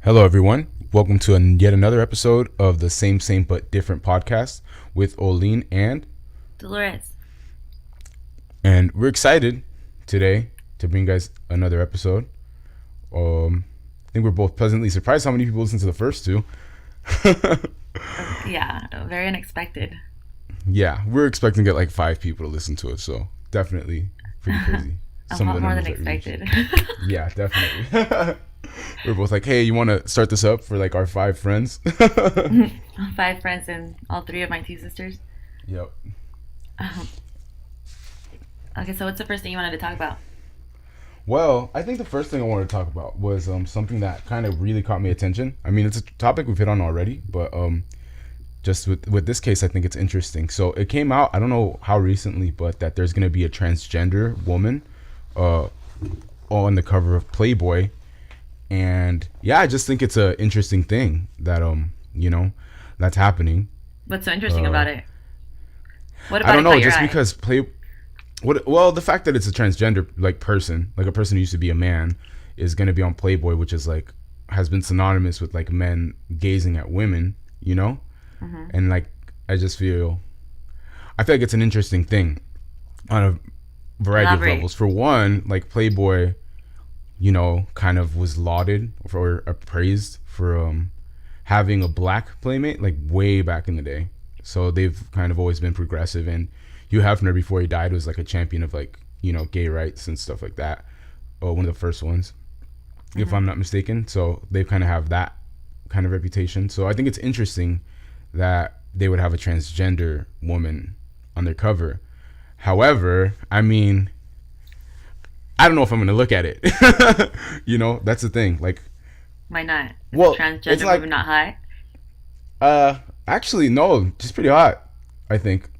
Hello, everyone. Welcome to yet another episode of the Same But Different podcast with Olene Dolores. and we're excited today to bring you guys another episode. I think we're both pleasantly surprised how many people listen to the first two. Yeah, very unexpected. Yeah, we're expecting to get like 5 people to listen to it, so definitely pretty crazy. A lot more than expected. Yeah, definitely. We're both like, hey, you want to start this up for like our 5 friends? 5 friends and all 3 of my 2 sisters. Yep. Um, okay, so what's the first thing you wanted to talk about? Well, I think the first thing I wanted to talk about was something that kind of really caught my attention. I mean, it's a topic we've hit on already, but just with this case, I think it's interesting. So it came out, I don't know how recently, but that there's going to be a transgender woman on the cover of Playboy. And yeah, I just think it's an interesting thing that that's happening. What's so interesting about it? What I about don't it know, caught your just eye? because well, the fact that it's a transgender like person, like a person who used to be a man, is going to be on Playboy, which is like has been synonymous with like men gazing at women, and like I feel like it's an interesting thing on a variety of Elaborate. levels. For one, like Playboy, kind of was lauded or appraised for having a black playmate like way back in the day. So they've kind of always been progressive, and Hugh Hefner before he died was like a champion of like gay rights and stuff like that. Oh, one of the first ones, if I'm not mistaken. So they kind of have that kind of reputation. So I think it's interesting that they would have a transgender woman on their cover. However, I mean, I don't know if I'm gonna look at it. That's the thing. Like, Why not? Is well, a it's transgender like, woman not hot? actually, no, she's pretty hot, I think.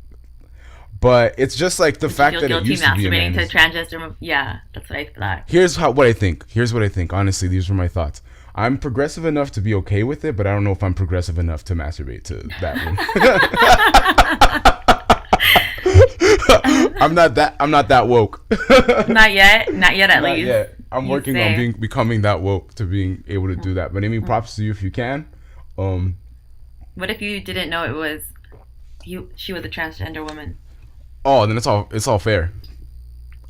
But it's just like the Would you fact feel that it guilty used to be a man. masturbating to a transgender? Yeah, that's what I thought. What I think. Here's what I think. Honestly, these were my thoughts. I'm progressive enough to be okay with it, but I don't know if I'm progressive enough to masturbate to that one. I'm not that woke. Not yet. Not yet, at Not least. yet. I'm You working say. on becoming that woke to being able to do that. But I mean, props to you if you can. What if you didn't know it was she was a transgender woman? Oh, then it's all fair.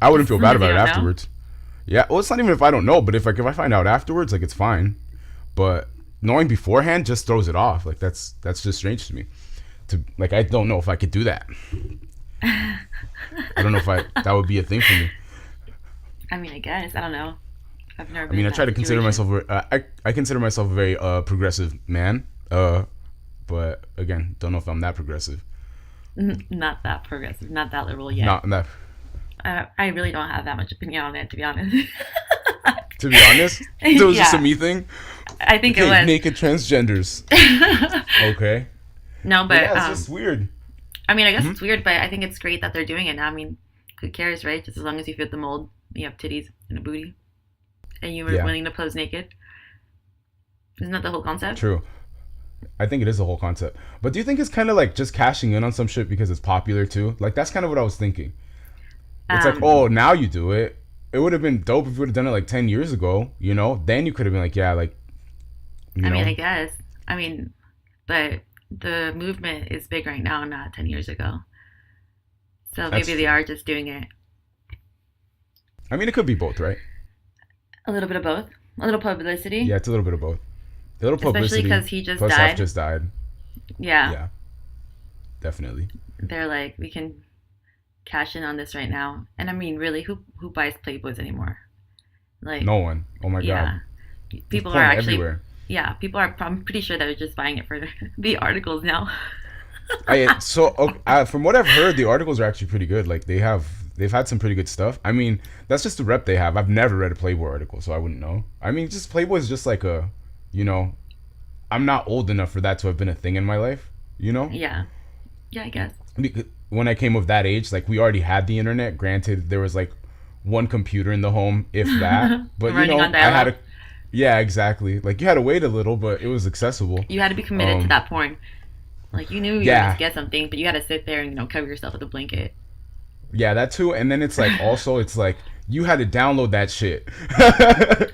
I wouldn't feel As bad long as about you it don't know. afterwards. Yeah, well, it's not even if I don't know, but if I find out afterwards, like it's fine. But knowing beforehand just throws it off. Like that's just strange to me. I don't know if I could do that. I don't know if that would be a thing for me. I mean, I guess. I don't know. I've never I been mean, I in try that to consider situation. myself. I consider myself a very progressive man. But again, don't know if I'm that progressive. Not that progressive. Not that liberal yet. Not that. I really don't have that much opinion on it, to be honest. To be honest, it was just a Yeah. me thing. I think it Okay, was. naked transgenders. Okay. No, But but yeah, it's just weird. I mean, I guess it's weird, but I think it's great that they're doing it now. I mean, who cares, right? Just as long as you fit the mold, you have titties and a booty, and you were Yeah. willing to pose naked. Isn't that the whole concept? True. I think it is the whole concept. But do you think it's kind of like just cashing in on some shit because it's popular too? Like that's kind of what I was thinking. It's like, Um, oh, now you do it. It would have been dope if you would have done it like 10 years ago, Then you could have been like, yeah, like, you I know. mean, I guess. I mean, but the movement is big right now, not 10 years ago. So That's maybe they true. are just doing it. I mean, it could be both, right? A little bit of both. A little publicity, Yeah, it's a little bit of both. A little especially publicity. because he just Plus, Hef died. just died. Yeah. Yeah, definitely. They're like, we can cash in on this right now. And I mean, really, who buys Playboys anymore? Like, No one. Oh my yeah, god. There's people are porn actually, everywhere. yeah, people are. I'm pretty sure they're just buying it for the articles now. From what I've heard, the articles are actually pretty good. Like they've had some pretty good stuff. I mean, that's just the rep they have. I've never read a Playboy article, so I wouldn't know. I mean, just Playboy is just like you know, I'm not old enough for that to have been a thing in my life. Yeah, yeah, I guess. Because when I came of that age, like we already had the internet. Granted, there was like one computer in the home, if that. But Running on I had dial-up. yeah, exactly. Like you had to wait a little, but it was accessible. You had to be committed to Um, that porn. Like you knew you were yeah, gonna get something, but you had to sit there and cover yourself with a blanket. Yeah, that too. And then it's like also it's like you had to download that shit.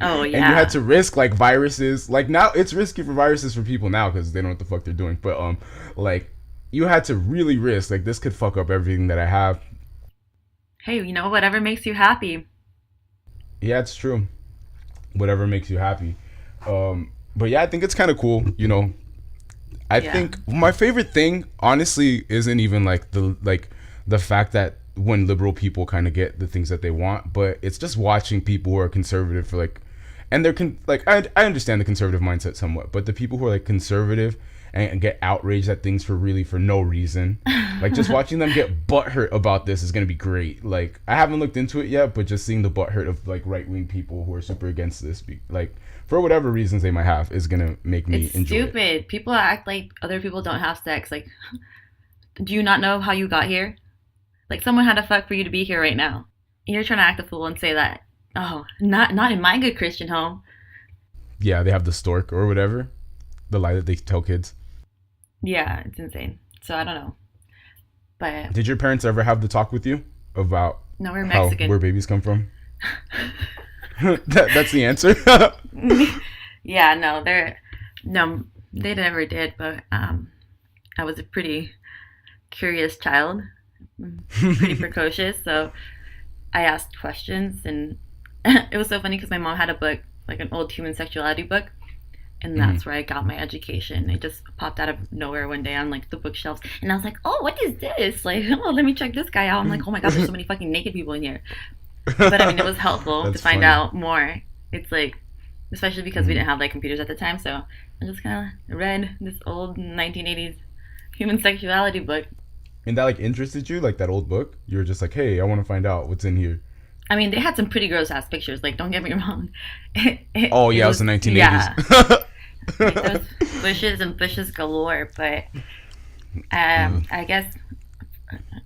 Oh And you had yeah. to risk like viruses. Like now it's risky for viruses for people now because they don't know what the fuck they're doing. But like you had to really risk like this could fuck up everything that I have. Hey, whatever makes you happy. Yeah, it's true. Whatever makes you happy. But yeah, I think it's kind of cool. I Yeah. think my favorite thing, honestly, isn't even like the fact that when liberal people kind of get the things that they want, but it's just watching people who are conservative for like, and like I understand the conservative mindset somewhat, but the people who are like conservative and get outraged at things for no reason, like just watching them get butthurt about this is gonna be great. Like I haven't looked into it yet, but just seeing the butthurt of like right wing people who are super against this, like for whatever reasons they might have, is gonna make me It's enjoy it. stupid. People act like other people don't have sex. Like, do you not know how you got here? Like, someone had to fuck for you to be here right now. You're trying to act a fool and say that, oh, not in my good Christian home. Yeah, they have the stork or whatever, the lie that they tell kids. Yeah, it's insane. So I don't know. But Did your parents ever have the talk with you about no, we're how where Mexican. babies come from? That's the answer. Yeah, no, no, they never did. But I was a pretty curious child, pretty precocious. So I asked questions, and it was so funny because my mom had a book, like an old human sexuality book, and Mhm. that's where I got my education. It just popped out of nowhere one day on like the bookshelves, and I was like, "Oh, what is this?" Like, "Oh, let me check this guy out." I'm like, "Oh my god, there's so many fucking naked people in here." But I mean, it was helpful to That's find funny. out more. It's like, especially because we Mhm. didn't have like computers at the time, so I just kind of read this old 1980s human sexuality book. And that like interested you, like that old book. You were just like, hey, I want to find out what's in here. I mean, they had some pretty gross ass pictures. Like, don't get me wrong. Oh It yeah, it was was, the 1980s. yeah, like there was bushes and bushes galore. But Ugh. I guess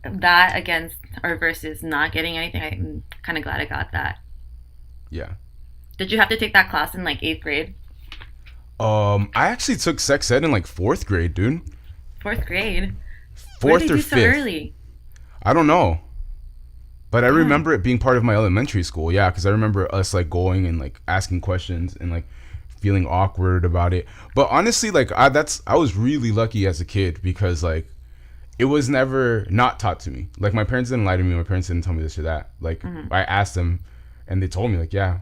that against or versus not getting anything, I'm kind of glad I got that. Yeah. Did you have to take that class in like eighth grade, I actually took sex ed in like fourth grade, dude. fourth grade? What did Fourth they or do so fifth. early? I don't know. But I Damn. remember it being part of my elementary school. Yeah, because I remember us like going and like asking questions and like feeling awkward about it. But honestly, like I was really lucky as a kid because like it was never not taught to me. Like my parents didn't lie to me. My parents didn't tell me this or that. Like Hmm. I asked them, and they told me like, yeah,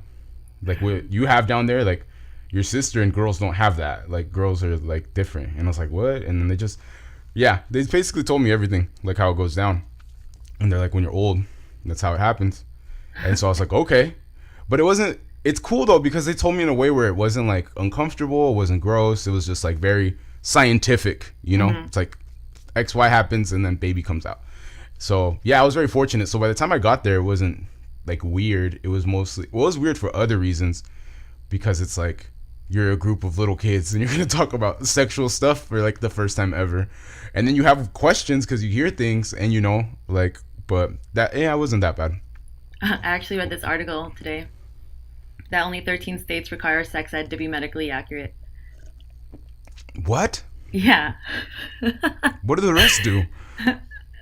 like what you have down there, like your sister and girls don't have that. Like girls are like different. And I was like, what? And then they just, yeah, they basically told me everything, like how it goes down. And they're like, when you're old, that's how it happens. And so I was like, okay, but it wasn't. It's cool though because they told me in a way where it wasn't like uncomfortable, it wasn't gross. It was just like very scientific. Hmm. It's like XY happens and then baby comes out. So yeah, I was very fortunate. So by the time I got there, it wasn't like weird. It was mostly well, it was weird for other reasons because it's like you're a group of little kids and you're gonna talk about sexual stuff for like the first time ever, and then you have questions because you hear things and like. But that yeah, it wasn't that bad. I actually read this article today that only 13 states require sex ed to be medically accurate. What? Yeah. What do the rest do?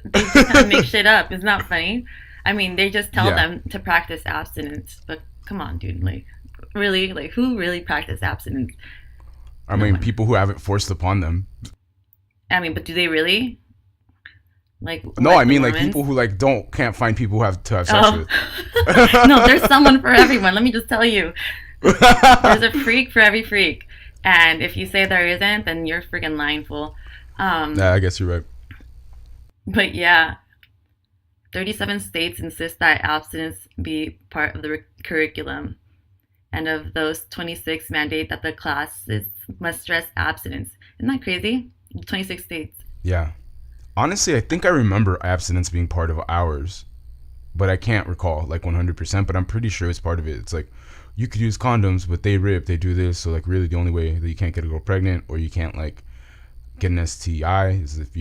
They just kind of make shit up. It's not funny. I mean, they just tell Yeah, them to practice abstinence, but come on, dude. Like, really? Like, who really practice abstinence? I No mean one. people who have it forced upon them. I mean, but do they really? No, I Like the mean like Mormons? people who like don't can't find people who have to have sex Oh. with. No, there's someone for everyone. Let me just tell you. There's a freak for every freak. And if you say there isn't, then you're freaking lying, fool. Yeah, I guess you're right. But yeah, 37 states insist that abstinence be part of the curriculum. And of those, 26 mandate that the classes must stress abstinence. Isn't that crazy? 26 states. Yeah. Honestly, I think I remember abstinence being part of ours, but I can't recall like 100%. But I'm pretty sure it's part of it. It's like you could use condoms, but they rip, they do this. So like really, the only way that you can't get a girl pregnant or you can't like get an STI is if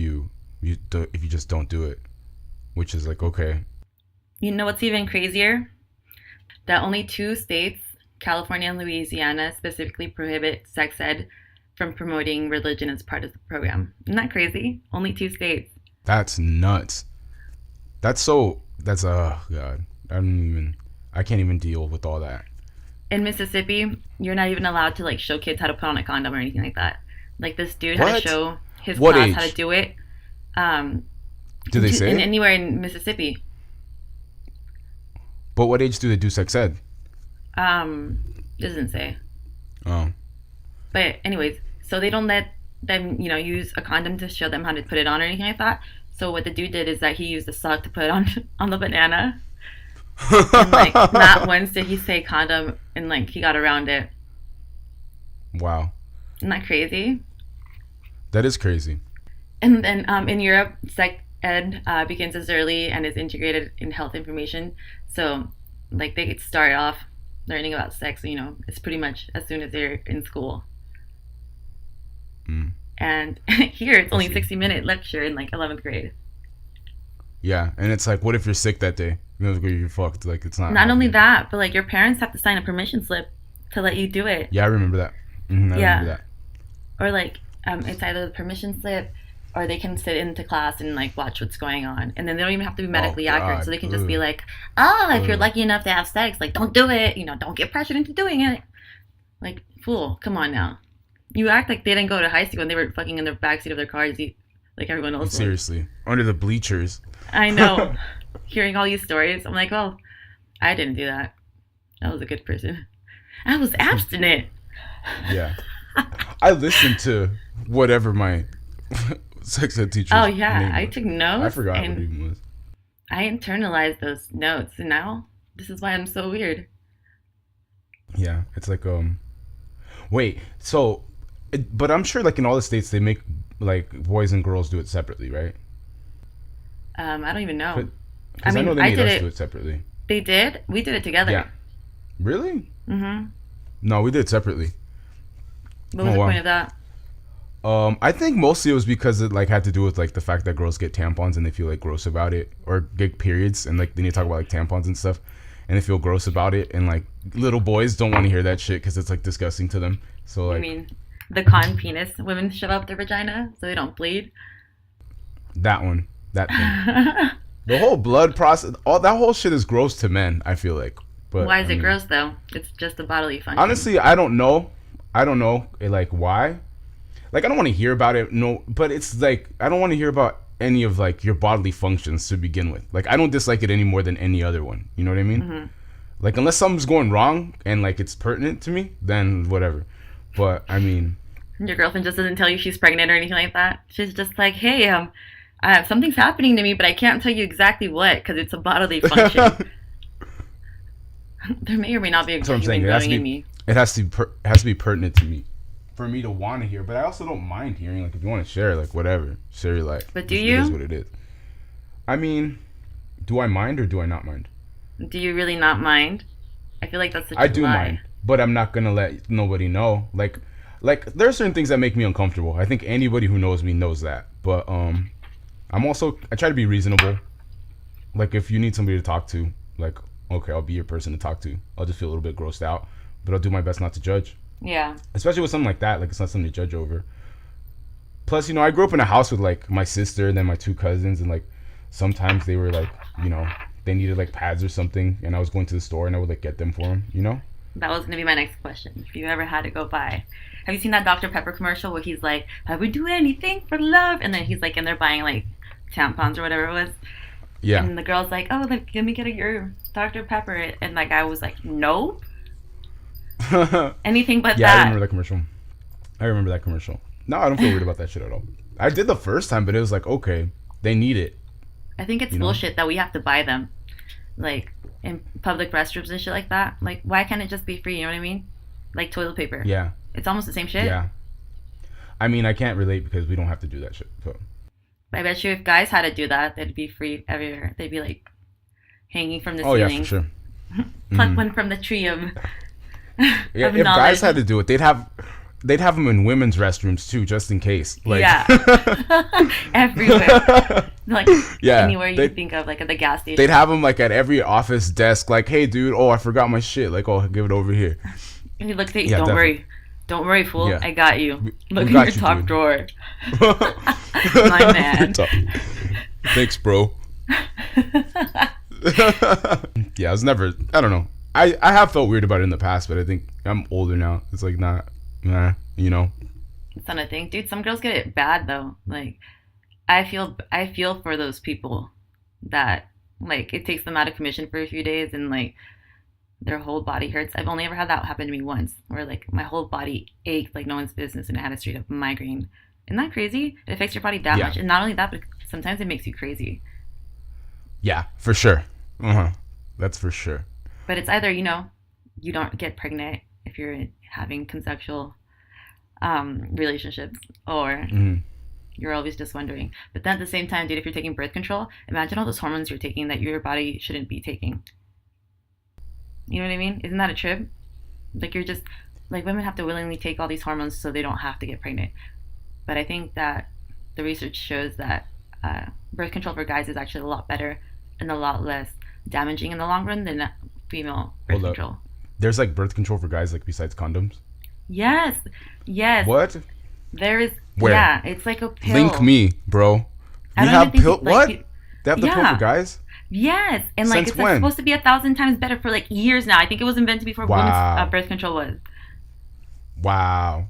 if you just don't do it, which is like okay. You know what's even crazier? That only two states, California and Louisiana, specifically prohibit sex ed from promoting religion as part of the program. Isn't that crazy? Only two states. That's nuts. That's so. That's God. I can't even deal with all that. In Mississippi, you're not even allowed to like show kids how to put on a condom or anything like that. Like this dude had to What? show his What class how to age? do it. Um, Do they say in it? anywhere in Mississippi. But what age do they do sex ed? Doesn't say. Oh. But anyways, so they don't let them, use a condom to show them how to put it on or anything like that. So what the dude did is that he used a sock to put on on the banana, and like not once did he say condom, and like he got around it. Wow. Isn't that crazy? That is crazy. And then in Europe, sex ed begins as early and is integrated in health information. So like they start off learning about sex, it's pretty much as soon as they're in school. Mm. And here it's only 60-minute lecture in like 11th grade. Yeah, and it's like, what if you're sick that day? You're fucked. Like, it's not. Not only that, but like your parents have to sign a permission slip to let you do it. Yeah, I remember that. I Yeah. remember that. Or like it's either the permission slip or they can sit into class and like watch what's going on. And then they don't even have to be medically accurate. So they can just be like, oh, if you're lucky enough to have sex, like don't do it. Don't get pressured into doing it. Like, fool, come on now. You act like they didn't go to high school and they were fucking in the backseat of their cars like everyone else was. Seriously. Under the bleachers. I know. Hearing all these stories, I'm like, oh, I didn't do that. I was a good person. I was abstinent. Yeah. I listened to whatever my sex ed teacher. Oh, yeah. I took notes. I forgot what it even was. I internalized those notes, and now this is why I'm so weird. Yeah. It's like, wait, so, but I'm sure like in all the states they make like boys and girls do it separately, right? I don't even know. Because I know they made us do it separately. They did? We did it together. Yeah. Really? Mm-hmm. No, we did it separately. What was the point of that? I think mostly it was because it like had to do with like the fact that girls get tampons and they feel like gross about it, or get periods and like they need to talk about like tampons and stuff, and they feel gross about it, and like little boys don't want to hear that shit because it's like disgusting to them. So like, you mean the con penis women shove up their vagina so they don't bleed? That thing. The whole blood process, all that whole shit is gross to men, I feel like. But why is it gross though? It's just a bodily function. Honestly, I don't know like why. Like I don't want to hear about it. No, but it's like I don't want to hear about any of like your bodily functions to begin with. Like I don't dislike it any more than any other one. You know what I mean? Mm-hmm. Like unless something's going wrong and like it's pertinent to me, then whatever. But I mean, your girlfriend just doesn't tell you she's pregnant or anything like that. She's just like, hey, something's happening to me, but I can't tell you exactly what because it's a bodily function. There may or may not be a human growing in me. It has to be pertinent to me for me to want to hear. But I also don't mind hearing. Like if you want to share, like whatever, share your life. But do you? It is what it is. I mean, do I mind or do I not mind? Do you really not mind? I feel like that's such a lie. I do mind, but I'm not gonna let nobody know. Like there are certain things that make me uncomfortable. I think anybody who knows me knows that. But I try to be reasonable. Like if you need somebody to talk to, like okay, I'll be your person to talk to. I'll just feel a little bit grossed out, but I'll do my best not to judge. Yeah. Especially with something like that, like it's not something to judge over. Plus, I grew up in a house with like my sister and then my two cousins, and like sometimes they were like, they needed like pads or something, and I was going to the store and I would like get them for them, That was gonna be my next question. If you ever had to go buy, have you seen that Dr. Pepper commercial where he's like, I would do anything for love, and then he's like in there buying like tampons or whatever it was. Yeah. And the girl's like, oh, let me get your Dr. Pepper, and like I was like, nope. Anything but that. Yeah, I remember that commercial. No, I don't feel weird about that shit at all. I did the first time, but it was like, okay, they need it. I think it's bullshit that we have to buy them, like in public restrooms and shit like that. Like, why can't it just be free? You know what I mean? Like toilet paper. Yeah. It's almost the same shit. Yeah. I mean, I can't relate because we don't have to do that shit. So. I bet you if guys had to do that, they'd be free everywhere. They'd be like hanging from the ceiling. Oh yeah, for sure. Pluck one from the tree of. Yeah, if guys had to do it, they'd have them in women's restrooms too, just in case. Like, yeah, everywhere. Like anywhere you think of, like at the gas station. They'd have them like at every office desk. Like, hey, dude, oh, I forgot my shit. Like, oh, give it over here. And he looks at you. Don't worry, fool. Yeah. I got you. Look in your top drawer. My man. Thanks, bro. Yeah, I was never. I don't know. I have felt weird about it in the past, but I think I'm older now. It's like not, nah, you know. It's not a thing, dude. Some girls get it bad though. Like I feel for those people that like it takes them out of commission for a few days and like their whole body hurts. I've only ever had that happen to me once, where like my whole body ached like no one's business, and I had a straight up migraine. Isn't that crazy? It affects your body that Yeah, much, and not only that, but sometimes it makes you crazy. yeah, for sure. Uh huh. That's for sure. But it's either you don't get pregnant if you're having consensual relationships, or Hmm. you're always just wondering. But then at the same time, dude, if you're taking birth control, imagine all those hormones you're taking that your body shouldn't be taking. You know what I mean? Isn't that a trip? Like you're just like women have to willingly take all these hormones so they don't have to get pregnant. But I think that the research shows that birth control for guys is actually a lot better and a lot less damaging in the long run than female birth Hold up. control. There's like birth control for guys, like besides condoms. Yes, yes. What? There is. Where? Yeah, it's like a Link pill. me, bro. I You don't even have think pill? like What? They have the pill for yeah. guys? Yes, and like Since it's like when? supposed to be 1,000 times better for like years now. I think it was invented before women's Wow. birth control was. Wow.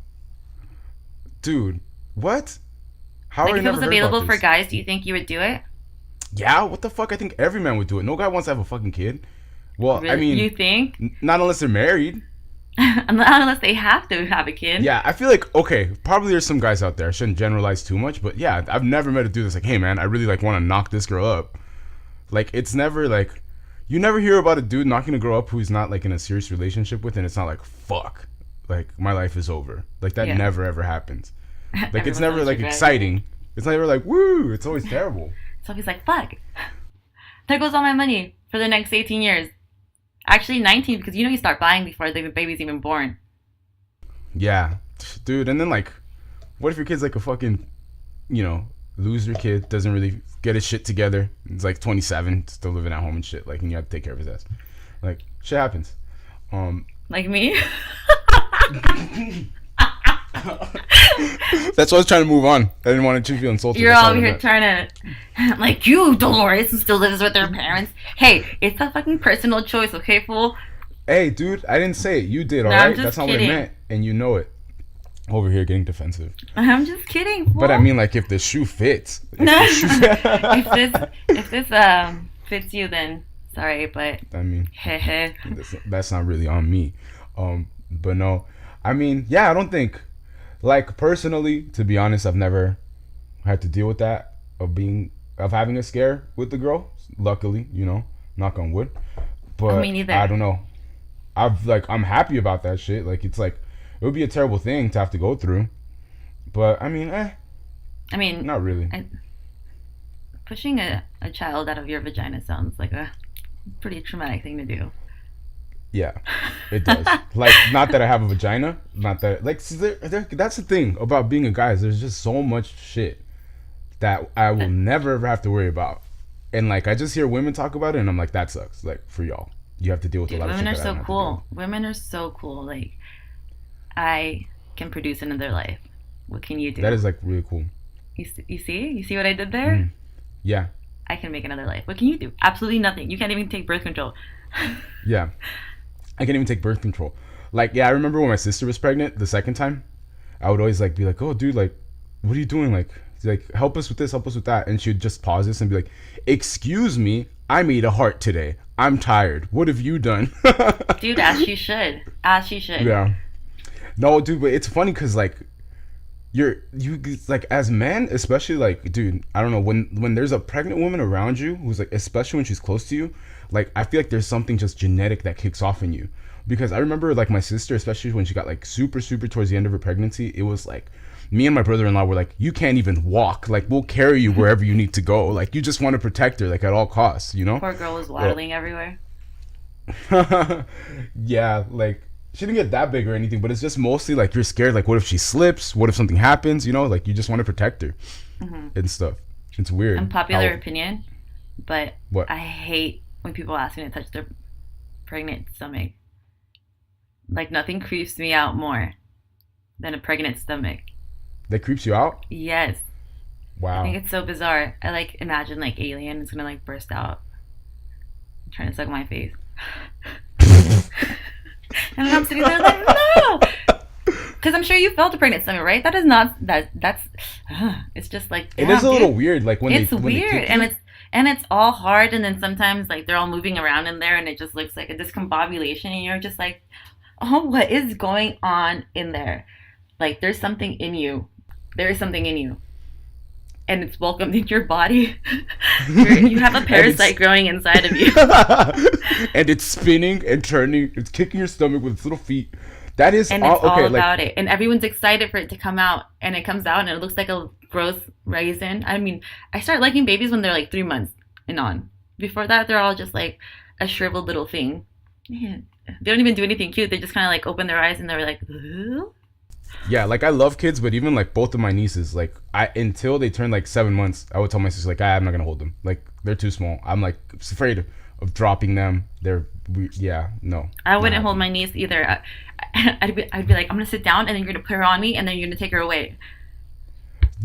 Dude, what? How Like have I if it never was heard about available for this? guys, do you think you would do it? Yeah, what the fuck? I think every man would do it. No guy wants to have a fucking kid. Well, I Really? You mean, think? not unless they're married. Unless they have to have a kid. Yeah, I feel like, okay, probably there's some guys out there. I shouldn't generalize too much, but yeah, I've never met a dude that's like, hey man, I really like want to knock this girl up. Like, it's never like, you never hear about a dude knocking a girl up who's not like in a serious relationship with, and it's not like, fuck, like my life is over. Like that Yeah. never ever happens. Like it's Everyone never knows like your guy. exciting. It's never like, woo. It's always terrible. So he's like, fuck. There goes all my money for the next 18 years. Actually, 19, because you start buying before the baby's even born. Yeah, dude. And then like, what if your kid's like a fucking, loser kid, doesn't really get his shit together. He's like 27, still living at home and shit. Like, and you have to take care of his ass. Like, shit happens. Like me? That's why I was trying to move on. I didn't want you to feel insulted. You're That's all all I here meant. trying to, like you, Dolores, who still lives with her parents. Hey, it's a fucking personal choice, okay, fool? Hey, dude, I didn't say it. You did, all No, I'm right? just That's not kidding. what I meant, and you know it. Over here getting defensive. I'm just kidding, fool. But I mean, like, if the shoe fits. if this fits you, then sorry, but I mean, heh. that's not really on me. But no, I mean, yeah, I don't think, like, personally, to be honest, I've never had to deal with that of having a scare with the girl. Luckily, knock on wood. But Me neither. I don't know. I'm happy about that shit. Like, it's like, it would be a terrible thing to have to go through. But I mean, I mean, not really. pushing a child out of your vagina sounds like a pretty traumatic thing to do. Yeah, it does. Like, not that I have a vagina, not that, like, see, that's the thing about being a guy, is there's just so much shit that I will never ever have to worry about. And like, I just hear women talk about it, and I'm like, that sucks. Like, for y'all, you have to deal with Dude, a lot of shit. women are that I so don't have to deal cool. Women are so cool. Like, I can produce another life. What can you do? with. That is like really cool. You see? You see what I did there? Mm. Yeah, I can make another life. What can you do? Absolutely nothing. You can't even take birth control. yeah. I can't even take birth control. Like, yeah, I remember when my sister was pregnant the second time, I would always like be like, oh, dude, like, what are you doing? Like, help us with this, help us with that. And she would just pause this and be like, excuse me, I made a heart today. I'm tired. What have you done? Dude, as you should. As you should. Yeah. No, dude, but it's funny because like you like, as men, especially, like, dude, I don't know, when there's a pregnant woman around you who's like, especially when she's close to you, like, I feel like there's something just genetic that kicks off in you. Because I remember, like, my sister, especially when she got like super towards the end of her pregnancy, it was like, me and my brother-in-law were like, you can't even walk, like, we'll carry you wherever you need to go, like, you just want to protect her, like, at all costs, Poor girl was waddling everywhere. Yeah, like, she didn't get that big or anything, but it's just mostly like, you're scared, like, what if she slips, what if something happens, like, you just want to protect her. And stuff. It's weird. Unpopular opinion, but What? I hate when people ask me to touch their pregnant stomach. Like, nothing creeps me out more than a pregnant stomach. That creeps you out? Yes. Wow. I think it's so bizarre. I like imagine like alien is gonna like burst out trying to suck my face. And I'm sitting there like, no, because I'm sure you felt a pregnant stomach, right? That is not that's. It's just like, It damn, is a little dude. weird, like It's when they weird, kick you. and it's all hard, and then sometimes like they're all moving around in there, and it just looks like a discombobulation, and you're just like, oh, what is going on in there? Like there's something in you. There is something in you, and it's welcomed in your body. You have a And it's parasite growing inside of you. and it's spinning and turning. It's kicking your stomach with its little feet. That is And all it's all okay. Like, about it. And everyone's excited for it to come out. And it comes out and it looks like a growth raisin. I mean, I start liking babies when they're like 3 months and on. Before that, they're all just like a shriveled little thing. Man, they don't even do anything cute. They just kind of like open their eyes and they're like, "Huh?" yeah, like I love kids, but even like both of my nieces, like I until they turn like 7 months, I would tell my sister like, I'm not gonna hold them. Like they're too small. I'm like afraid of dropping them. Yeah, no, I not wouldn't hold happening. my niece either. I'd be like, I'm going to sit down and then you're going to put her on me and then you're going to take her away.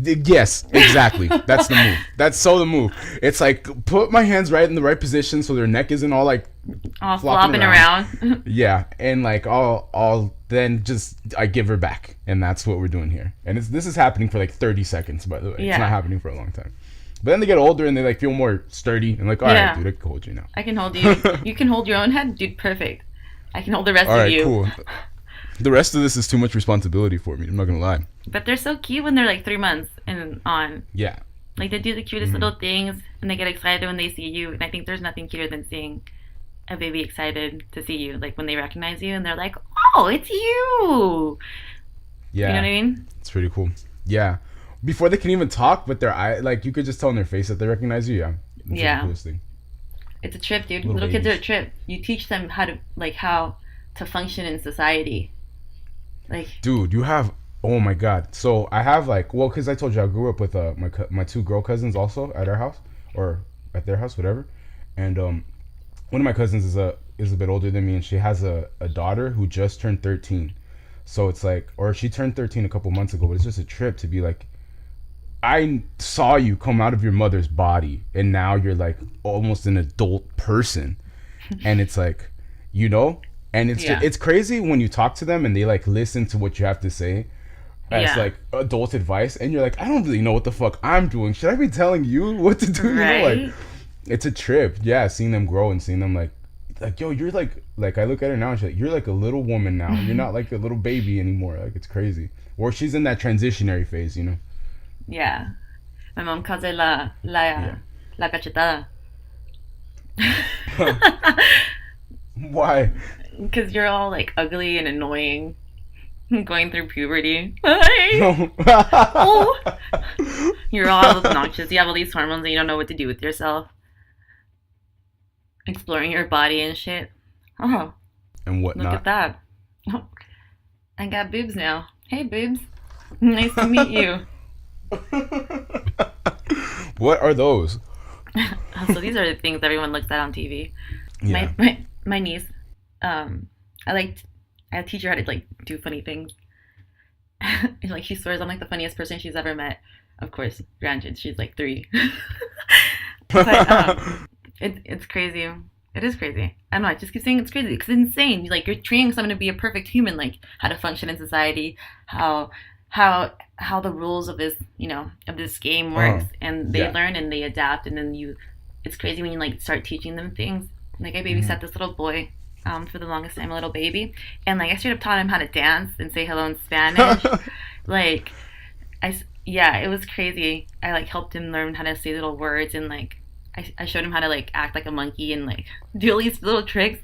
Yes, exactly. That's the move. That's so the move. It's like put my hands right in the right position so their neck isn't all like All flopping flopping around. around. Yeah, and like I'll then just I give her back, and that's what we're doing here. And this is happening for like 30 seconds, by the way. It's not Yeah. happening for a long time. But then they get older and they like feel more sturdy and like, all right, Yeah. dude, I can hold you now. I can hold you. You can hold your own head, dude. Perfect. I can hold the rest All of right, you. cool. The rest of this is too much responsibility for me. I'm not gonna lie. But they're so cute when they're like 3 months and on. Yeah. Like they do the cutest Hmm. little things and they get excited when they see you. And I think there's nothing cuter than seeing a baby excited to see you. Like when they recognize you and they're like, oh, it's you. You know what Yeah. I mean? It's pretty cool. Yeah. Before they can even talk, but their eye, like you could just tell in their face that they recognize you. Yeah. It's like the Yeah. coolest thing. It's a trip, dude. Little Little kids are a babies. trip. You teach them how to function in society. Like, Dude, you have. Oh my god. So I have like, well, because I told you I grew up with my two girl cousins also at our house or at their house, whatever. And one of my cousins is a bit older than me, and she has a daughter who just turned 13. So it's like, or she turned 13 a couple months ago, but it's just a trip to be like, I saw you come out of your mother's body, and now you're like almost an adult person, and it's like, you know, and yeah. it's crazy when you talk to them and they like listen to what you have to say as Yeah. like adult advice, and you're like, I don't really know what the fuck I'm doing. Should I be telling you what to do? You know, like Right? it's a trip. Yeah, seeing them grow and seeing them like yo, you're like I look at her now and she's like, you're like a little woman now. You're not like a little baby anymore. Like it's crazy. Or she's in that transitionary phase, you know. Yeah. My mom calls it Yeah. la cachetada. Why? Because you're all like ugly and annoying going through puberty. Hi. No. Oh. You're all obnoxious. You have all these hormones and you don't know what to do with yourself. Exploring your body and shit. Oh, And look at whatnot. that. Oh, I got boobs now. Hey, boobs. Nice to meet you. What are those? So these are the things everyone looks at on TV. Yeah. My niece, I like I teach her how to like do funny things. And, like she swears I'm like the funniest person she's ever met. Of course, granted, she's like 3. But it's crazy. It is crazy. I don't know. I just keep saying it's crazy because it's insane. Like you're training someone to be a perfect human, like how to function in society, how the rules of this of this game works, and they Yeah. learn and they adapt, and then you. It's crazy when you like start teaching them things. Like I Hmm. babysat this little boy, for the longest time, a little baby, and like I straight up taught him how to dance and say hello in Spanish. Like yeah, it was crazy. I like helped him learn how to say little words and like I showed him how to like act like a monkey and like do all these little tricks.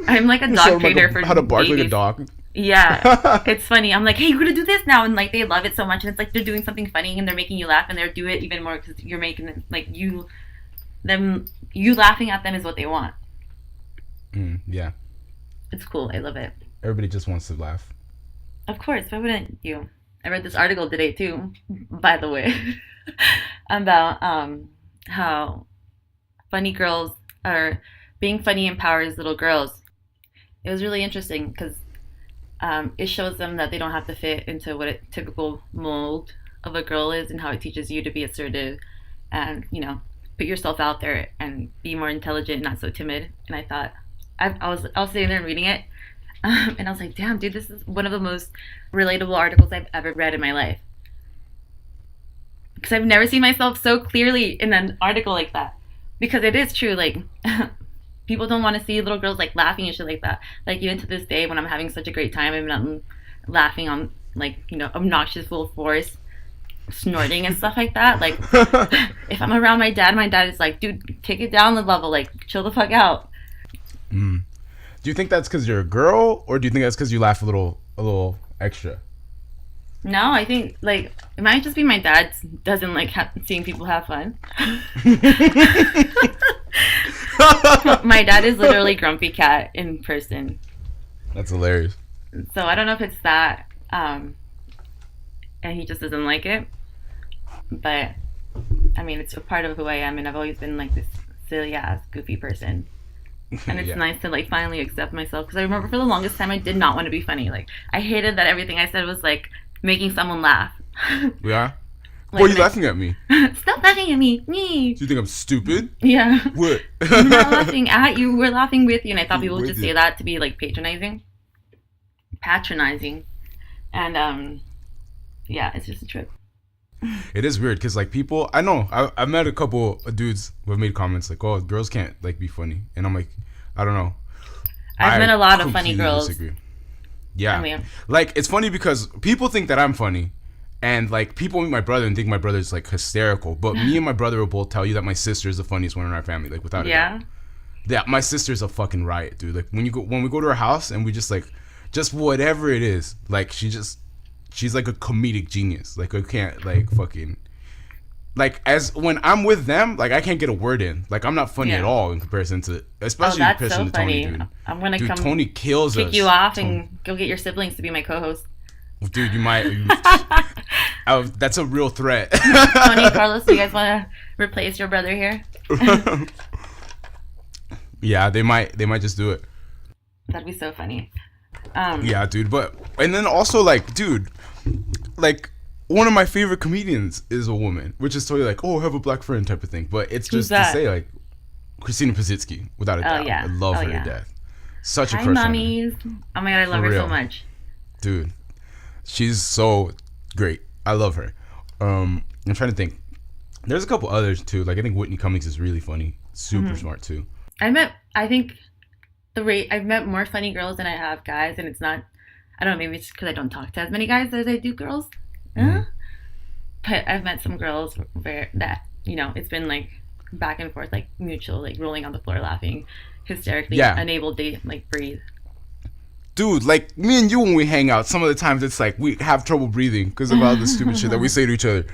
I'm like a Show dog 'em, trainer for how to bark like a babies. dog. Yeah, it's funny. I'm like, hey, you're gonna do this now, and like they love it so much, and it's like they're doing something funny and they're making you laugh, and they're do it even more because you're making them like you laughing at them is what they want. Yeah. It's cool. I love it. Everybody just wants to laugh. Of course, why wouldn't you? I read this article today too, by the way, about how funny girls are being funny empowers little girls. It was really interesting because it shows them that they don't have to fit into what a typical mold of a girl is, and how it teaches you to be assertive and put yourself out there and be more intelligent, not so timid. And I thought, I was sitting there and reading it, and I was like, damn, dude, this is one of the most relatable articles I've ever read in my life. Because I've never seen myself so clearly in an article like that. Because it is true, like, people don't want to see little girls, like, laughing and shit like that. Like, even to this day, when I'm having such a great time, I'm not laughing on, like, obnoxious full force, snorting and stuff like that. Like, if I'm around my dad is like, dude, take it down the level, like, chill the fuck out. Do you think that's because you're a girl, or do you think that's because you laugh a little extra? No, I think, like, it might just be my dad doesn't like seeing people have fun. My dad is literally Grumpy Cat in person. That's hilarious. So I don't know if it's that, and he just doesn't like it. But, I mean, it's a part of who I am, and I've always been, like, this silly-ass, goofy person. And it's nice to, like, finally accept myself. Because I remember for the longest time I did not want to be funny. Like, I hated that everything I said was, like, making someone laugh. Yeah? Like, Why are you laughing at me? Stop laughing at me. Me. Do you think I'm stupid? Yeah. What? We're not laughing at you. We're laughing with you. And I thought people would just With say that to be, like, patronizing. Yeah, it's just a trip. It is weird because, like, people, I know, I've met a couple of dudes who have made comments like, oh, girls can't, like, be funny. And I'm like, I don't know. I've met a lot of funny girls. Disagree. Yeah. I mean, like, it's funny because people think that I'm funny. And, like, people meet my brother and think my brother's, like, hysterical. But me and my brother will both tell you that my sister is the funniest one in our family, like, without a doubt. Yeah, my sister's a fucking riot, dude. Like, when we go to her house and we just, like, just whatever it is, like, she's like a comedic genius. Like, I can't, like, fucking, like, as when I'm with them, like, I can't get a word in. Like, I'm not funny at all in comparison to, especially in comparison to Tony, dude. I'm gonna come Tony kills us. Kick you off and go get your siblings to be my co-host. Dude, you might. That's a real threat. Tony, Carlos, do you guys want to replace your brother here? Yeah, they might just do it. That'd be so funny. Yeah, dude. But and then also, like, dude, like, one of my favorite comedians is a woman, which is totally like, oh, I have a black friend type of thing. But it's just to say, like, Christina Pazitsky, without a doubt. Yeah. I love her to death. Such a Hi, crush mummies. on her. Oh my god, I love her so much. Dude, she's so great. I love her. I'm trying to think. There's a couple others too. Like, I think Whitney Cummings is really funny. Super smart too. I think I've met more funny girls than I have guys, and it's not, I don't know, maybe it's because I don't talk to as many guys as I do girls. But I've met some girls where that, it's been like back and forth, like mutual, like rolling on the floor laughing hysterically, unable to, like, breathe. Dude, like, me and you, when we hang out, some of the times it's like we have trouble breathing because of all the stupid shit that we say to each other.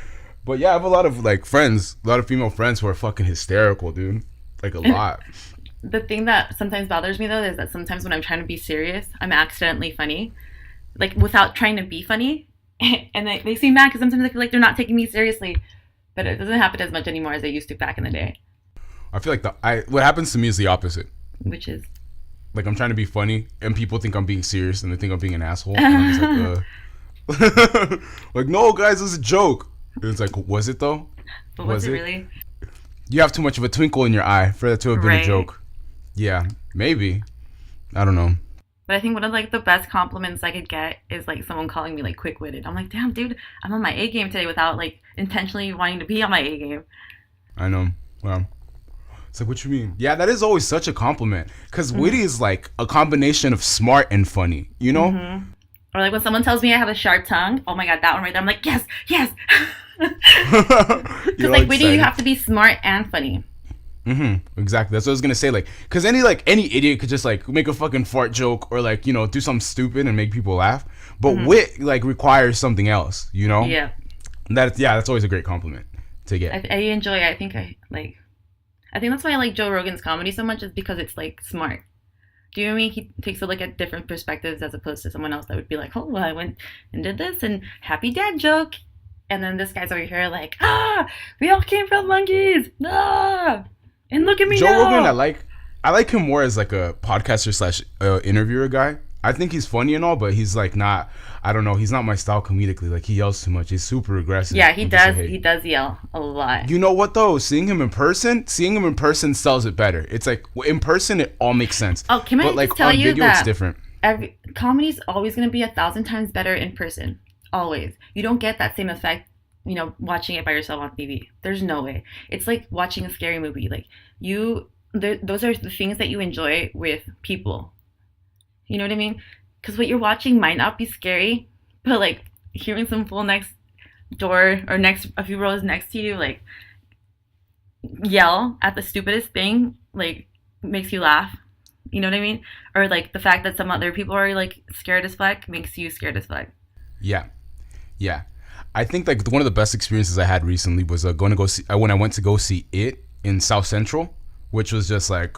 But yeah, I have a lot of, like, friends, a lot of female friends who are fucking hysterical, dude. Like, a lot. The thing that sometimes bothers me, though, is that sometimes when I'm trying to be serious, I'm accidentally funny. Like, without trying to be funny. And they seem mad because sometimes I feel like they're not taking me seriously. But it doesn't happen as much anymore as it used to back in the day. I feel like what happens to me is the opposite. Which is? Like, I'm trying to be funny, and people think I'm being serious, and they think I'm being an asshole. And I'm just like, like, no, guys, it was a joke. And it's like, was it, though? But was it really? You have too much of a twinkle in your eye for that to have been a joke. Yeah, maybe. I don't know. But I think one of, like, the best compliments I could get is, like, someone calling me, like, quick-witted. I'm like, damn, dude, I'm on my A game today without, like, intentionally wanting to be on my A game. I know. Well, it's like, what you mean? Yeah, that is always such a compliment. Because witty is, like, a combination of smart and funny, you know? Or, like, when someone tells me I have a sharp tongue, oh my god, that one right there, I'm like, yes, yes! Because, like, witty, you have to be smart and funny. Exactly. That's what I was gonna say. Like, because any idiot could just, like, make a fucking fart joke or, like, do something stupid and make people laugh. But wit, like, requires something else, you know? Yeah. That's always a great compliment to get. I enjoy it. I think that's why I like Joe Rogan's comedy so much, is because it's, like, smart. Do you know what I mean? He takes a look at different perspectives as opposed to someone else that would be like, oh, well, I went and did this and happy dad joke. And then this guy's over here like, we all came from monkeys. And look at me Joe now. Rogan, I like him more as, like, a podcaster / interviewer guy. I think he's funny and all, but he's like not. I don't know. He's not my style comedically. Like he yells too much. He's super aggressive. Yeah, he does. He does yell a lot. You know what though? Seeing him in person sells it better. It's like in person, it all makes sense. Oh, can I but like just tell on you video, that it's different. Comedy's always going to be 1,000 times better in person. Always. You don't get that same effect, watching it by yourself on TV. There's no way. It's like watching a scary movie. Like those are the things that you enjoy with people. You know what I mean? Because what you're watching might not be scary, but like hearing some fool next door or a few rows next to you, like yell at the stupidest thing, like makes you laugh. You know what I mean? Or like the fact that some other people are like scared as fuck makes you scared as fuck. Yeah, yeah. I think like one of the best experiences I had recently was going to go see when I went to go see It in South Central, which was just like.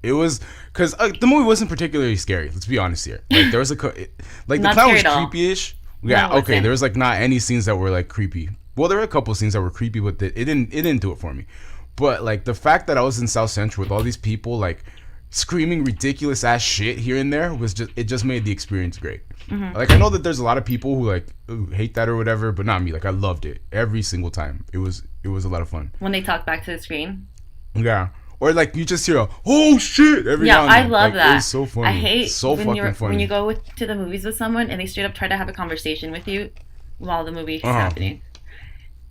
It was because the movie wasn't particularly scary. Let's be honest here. Like there was the clown was creepy-ish. Yeah, no, okay. There was like not any scenes that were like creepy. Well, there were a couple scenes that were creepy, but it didn't do it for me. But like the fact that I was in South Central with all these people like screaming ridiculous ass shit here and there it just made the experience great. Mm-hmm. Like I know that there's a lot of people who like hate that or whatever, but not me. Like I loved it every single time. It was a lot of fun. When they talk back to the screen. Yeah. Or like you just hear oh shit every now and then. I love that. It's so funny. I hate fucking funny when you go to the movies with someone and they straight up try to have a conversation with you while the movie is happening.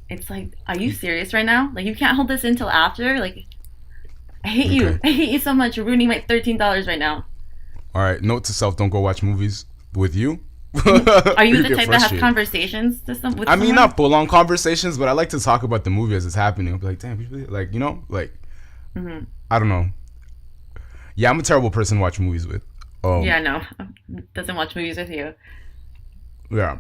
It's like, are you serious right now? Like you can't hold this until after. Like I hate you. I hate you so much. You're ruining my $13 right now. All right. Note to self: don't go watch movies with you. Are you the type that has conversations with someone? I mean, not full on conversations, but I like to talk about the movie as it's happening. I'll be like, damn, like like. Mm-hmm. I don't know. Yeah, I'm a terrible person to watch movies with. Yeah, no, doesn't watch movies with you. Yeah,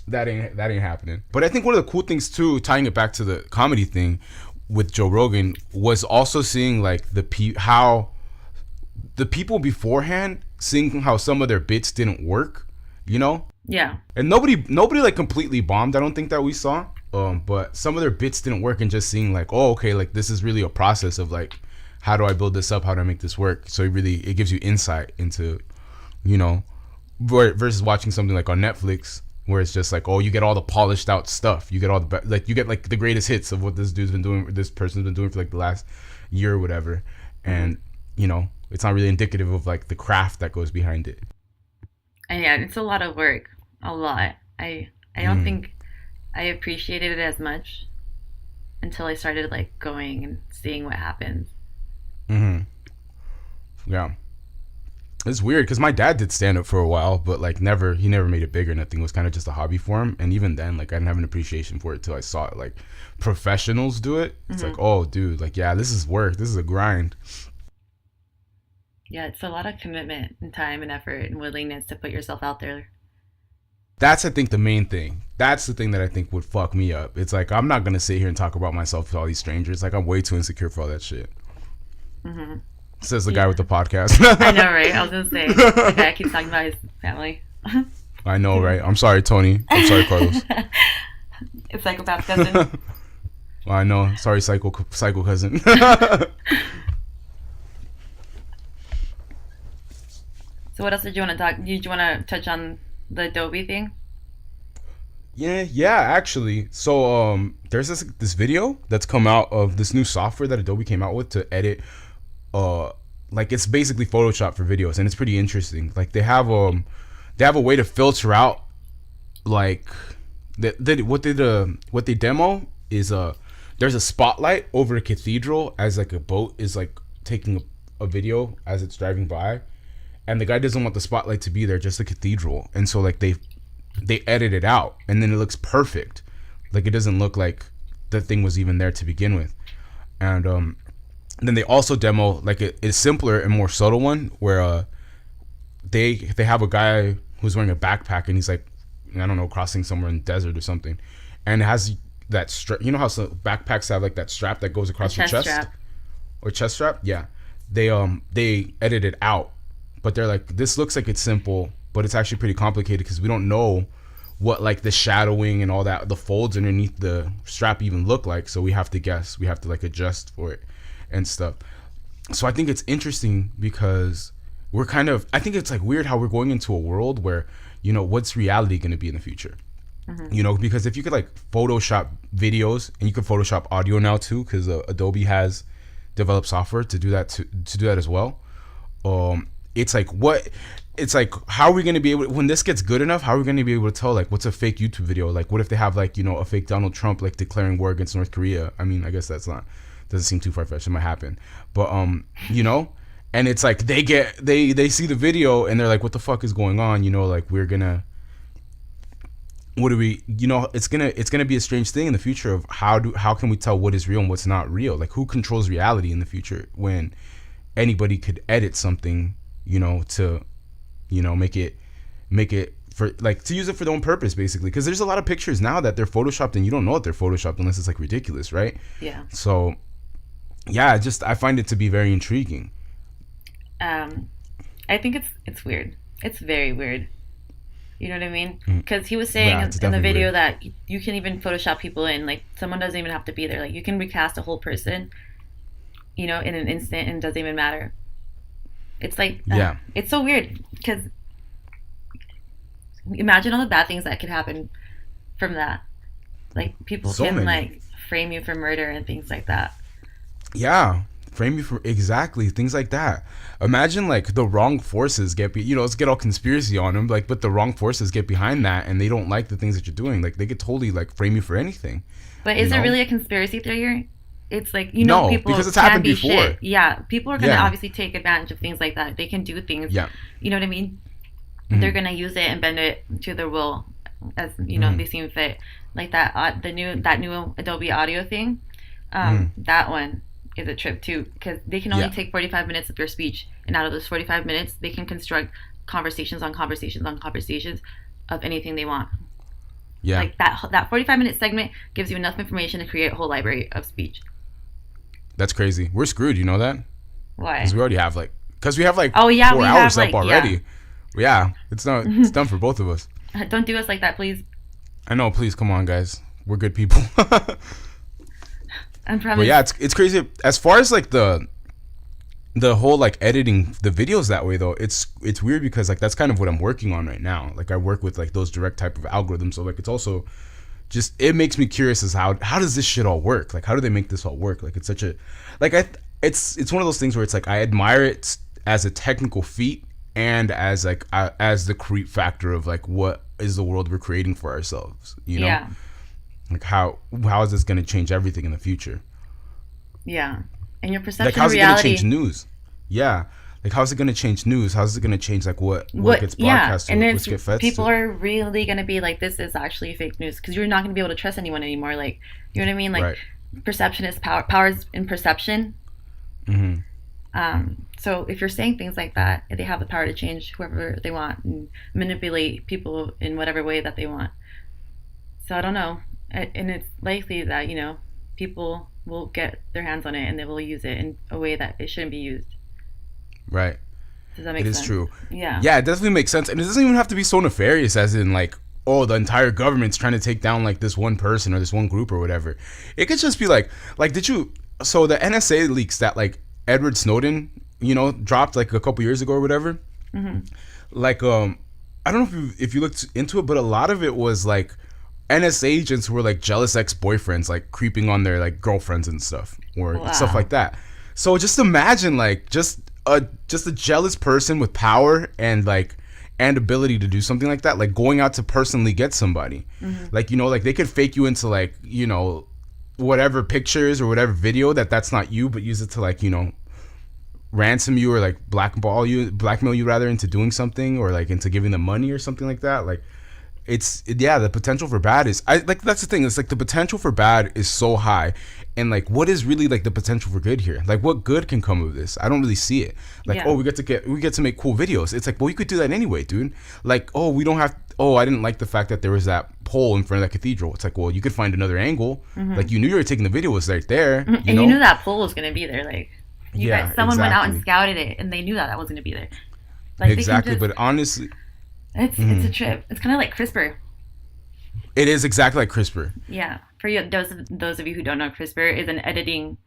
that ain't happening. But I think one of the cool things too, tying it back to the comedy thing with Joe Rogan, was also seeing like how the people beforehand, seeing how some of their bits didn't work. Yeah. And nobody like completely bombed. I don't think that we saw. But some of their bits didn't work, and just seeing like, oh, okay, like this is really a process of like, how do I build this up? How do I make this work? So it gives you insight into, versus watching something like on Netflix where it's just like, oh, you get all the polished out stuff. You get all the you get like the greatest hits of what this dude's been doing, this person's been doing for like the last year or whatever, and it's not really indicative of like the craft that goes behind it. And yeah, it's a lot of work, a lot. I don't think I appreciated it as much until I started like going and seeing what happens. Yeah, it's weird because my dad did stand up for a while, but like he never made it big or nothing. It was kind of just a hobby for him, and even then, like I didn't have an appreciation for it till I saw it. Like professionals do it. It's like, oh, dude, like yeah, this is work. This is a grind. Yeah, it's a lot of commitment and time and effort and willingness to put yourself out there. That's, I think, the main thing. That's the thing that I think would fuck me up. It's like, I'm not going to sit here and talk about myself to all these strangers. Like, I'm way too insecure for all that shit. Mm-hmm. Says the guy with the podcast. I know, right? I was going to say, the guy keeps talking about his family. I know, right? I'm sorry, Tony. I'm sorry, Carlos. It's psychopath cousin. Well, I know. Sorry, psycho cousin. So what else did you want to talk? Did you want to touch on the Adobe thing? Yeah, actually. So there's this video that's come out of this new software that Adobe came out with to edit like it's basically Photoshop for videos, and it's pretty interesting. Like they have a way to filter out like what they demo is there's a spotlight over a cathedral as like a boat is like taking a video as it's driving by. And the guy doesn't want the spotlight to be there, just the cathedral. And so like they edit it out, and then it looks perfect. Like it doesn't look like the thing was even there to begin with. And then they also demo like a simpler and more subtle one where they have a guy who's wearing a backpack, and he's like, I don't know, crossing somewhere in the desert or something, and it has that strap. You know how some backpacks have like that strap that goes across your chest strap. Or chest strap? Yeah, they edit it out. But they're like, this looks like it's simple, but it's actually pretty complicated because we don't know what like the shadowing and all that, the folds underneath the strap even look like. So we have to guess. We have to like adjust for it and stuff. So I think it's interesting because we're kind of, I think it's like weird how we're going into a world where, you know, what's reality going to be in the future? Hmm. You know, because if you could like Photoshop videos, and you can Photoshop audio now too, because Adobe has developed software to do that, to do that as well. It's like what, it's like how are we going to be able, when this gets good enough, how are we going to be able to tell like what's a fake YouTube video? Like what if they have like, you know, a fake Donald Trump like declaring war against North Korea? I mean, I guess that's not, doesn't seem too far-fetched. It might happen, but you know, and it's like they see the video and they're like, what the fuck is going on? You know, like we're gonna, what do we, you know, it's gonna be a strange thing in the future of how can we tell what is real and what's not real? Like who controls reality in the future when anybody could edit something, you know, to, you know, make it for like to use it for their own purpose basically, because there's a lot of pictures now that they're photoshopped and you don't know that they're photoshopped unless it's like ridiculous, right? Yeah. So yeah, just I find it to be very intriguing. Um, I think it's weird. It's very weird. You know what I mean? Mm. Because he was saying Yeah, it's in the definitely video weird. that you can even Photoshop people in. Like someone doesn't even have to be there. Like you can recast a whole person, you know, in an instant, and it doesn't even matter. It's like Yeah, it's so weird because imagine all the bad things that could happen from that. Like people so can many. like frame you for murder and things like that. Yeah, frame you for exactly things like that. Imagine like the wrong forces you know, let's get all conspiracy on them, like, but the wrong forces get behind that and they don't like the things that you're doing. Like they could totally like frame you for anything, But you is it know? really a conspiracy theory? It's like you know No, people because it's can happened be before. shit. Yeah, people are gonna Yeah, obviously take advantage of things like that. They can do things. yeah. You know what I mean? They're Hmm. gonna use it and bend it to their will, as you know Hmm. they seem fit. Like that that new Adobe Audio thing. Hmm. That one is a trip too because they can only Yeah, take 45 minutes of your speech, and out of those 45 minutes, they can construct conversations on conversations on conversations of anything they want. yeah. Like that 45-minute segment gives you enough information to create a whole library of speech. That's crazy. We're screwed. You know that? Because Why? we already have like, because we have like Oh yeah, four we have hours up like yeah. already. Yeah, it's not. It's done for both of us. Don't do us like that, please. I know. Please, come on, guys. We're good people. I But promise. yeah, it's crazy. As far as like the whole like editing the videos that way though, it's weird because like that's kind of what I'm working on right now. Like I work with like those direct type of algorithms. So like it's also just, it makes me curious as how does this shit all work? Like how do they make this all work? Like it's such a, like it's one of those things where it's like I admire it as a technical feat and as like as the creep factor of like what is the world we're creating for ourselves, you know? Yeah, Like how is this going to change everything in the future? yeah. And your Like perception of how's it going to change reality. news? Yeah. Like how's it going to change news? How's it going to change like what What? gets Yeah, broadcast and to, it's what's get fed people to? are really gonna be like, this is actually fake news because you're not gonna be able to trust anyone anymore. Like, you know what I mean? Like, Right. perception is power. Power is in perception. Mhm. So if you're saying things like that, they have the power to change whoever they want and manipulate people in whatever way that they want. So I don't know, and it's likely that people will get their hands on it and they will use it in a way that it shouldn't be used. Right. Does that It make is sense? true. Yeah. Yeah, it definitely makes sense. And it doesn't even have to be so nefarious as in like, oh, the entire government's trying to take down like this one person or this one group or whatever. It could just be like did you, so the NSA leaks that like Edward Snowden, you know, dropped like a couple years ago or whatever. Hmm. Like I don't know if you looked into it, but a lot of it was like NSA agents who were like jealous ex-boyfriends like creeping on their like girlfriends and stuff or stuff Wow. like that. So just imagine like just a jealous person with power and like and ability to do something like that, like going out to personally get somebody. Hmm. Like, you know, like they could fake you into like, you know, whatever pictures or whatever video that's not you, but use it to like, you know, ransom you or like blackmail you rather into doing something or like into giving them money or something like that. Like yeah, the potential for bad is, I like, that's the thing, it's like the potential for bad is so high, and like what is really like the potential for good here? Like what good can come of this? I don't really see it. Like, Yeah. oh, we get to make cool videos. It's like, well, you could do that anyway, dude. Like, oh, we don't have, oh, I didn't like the fact that there was that pole in front of that cathedral. It's like, well, you could find another angle. Hmm. Like, you knew you were taking the video was right there, And you you know? knew that pole was gonna be there. Like, you Yeah, guys, someone went out and exactly. scouted it, and they knew that was gonna be there. Like they can Exactly, just. but honestly, It's a trip. It's kind of like CRISPR. it is exactly like CRISPR. Yeah. For you, those of you who don't know, CRISPR is an editing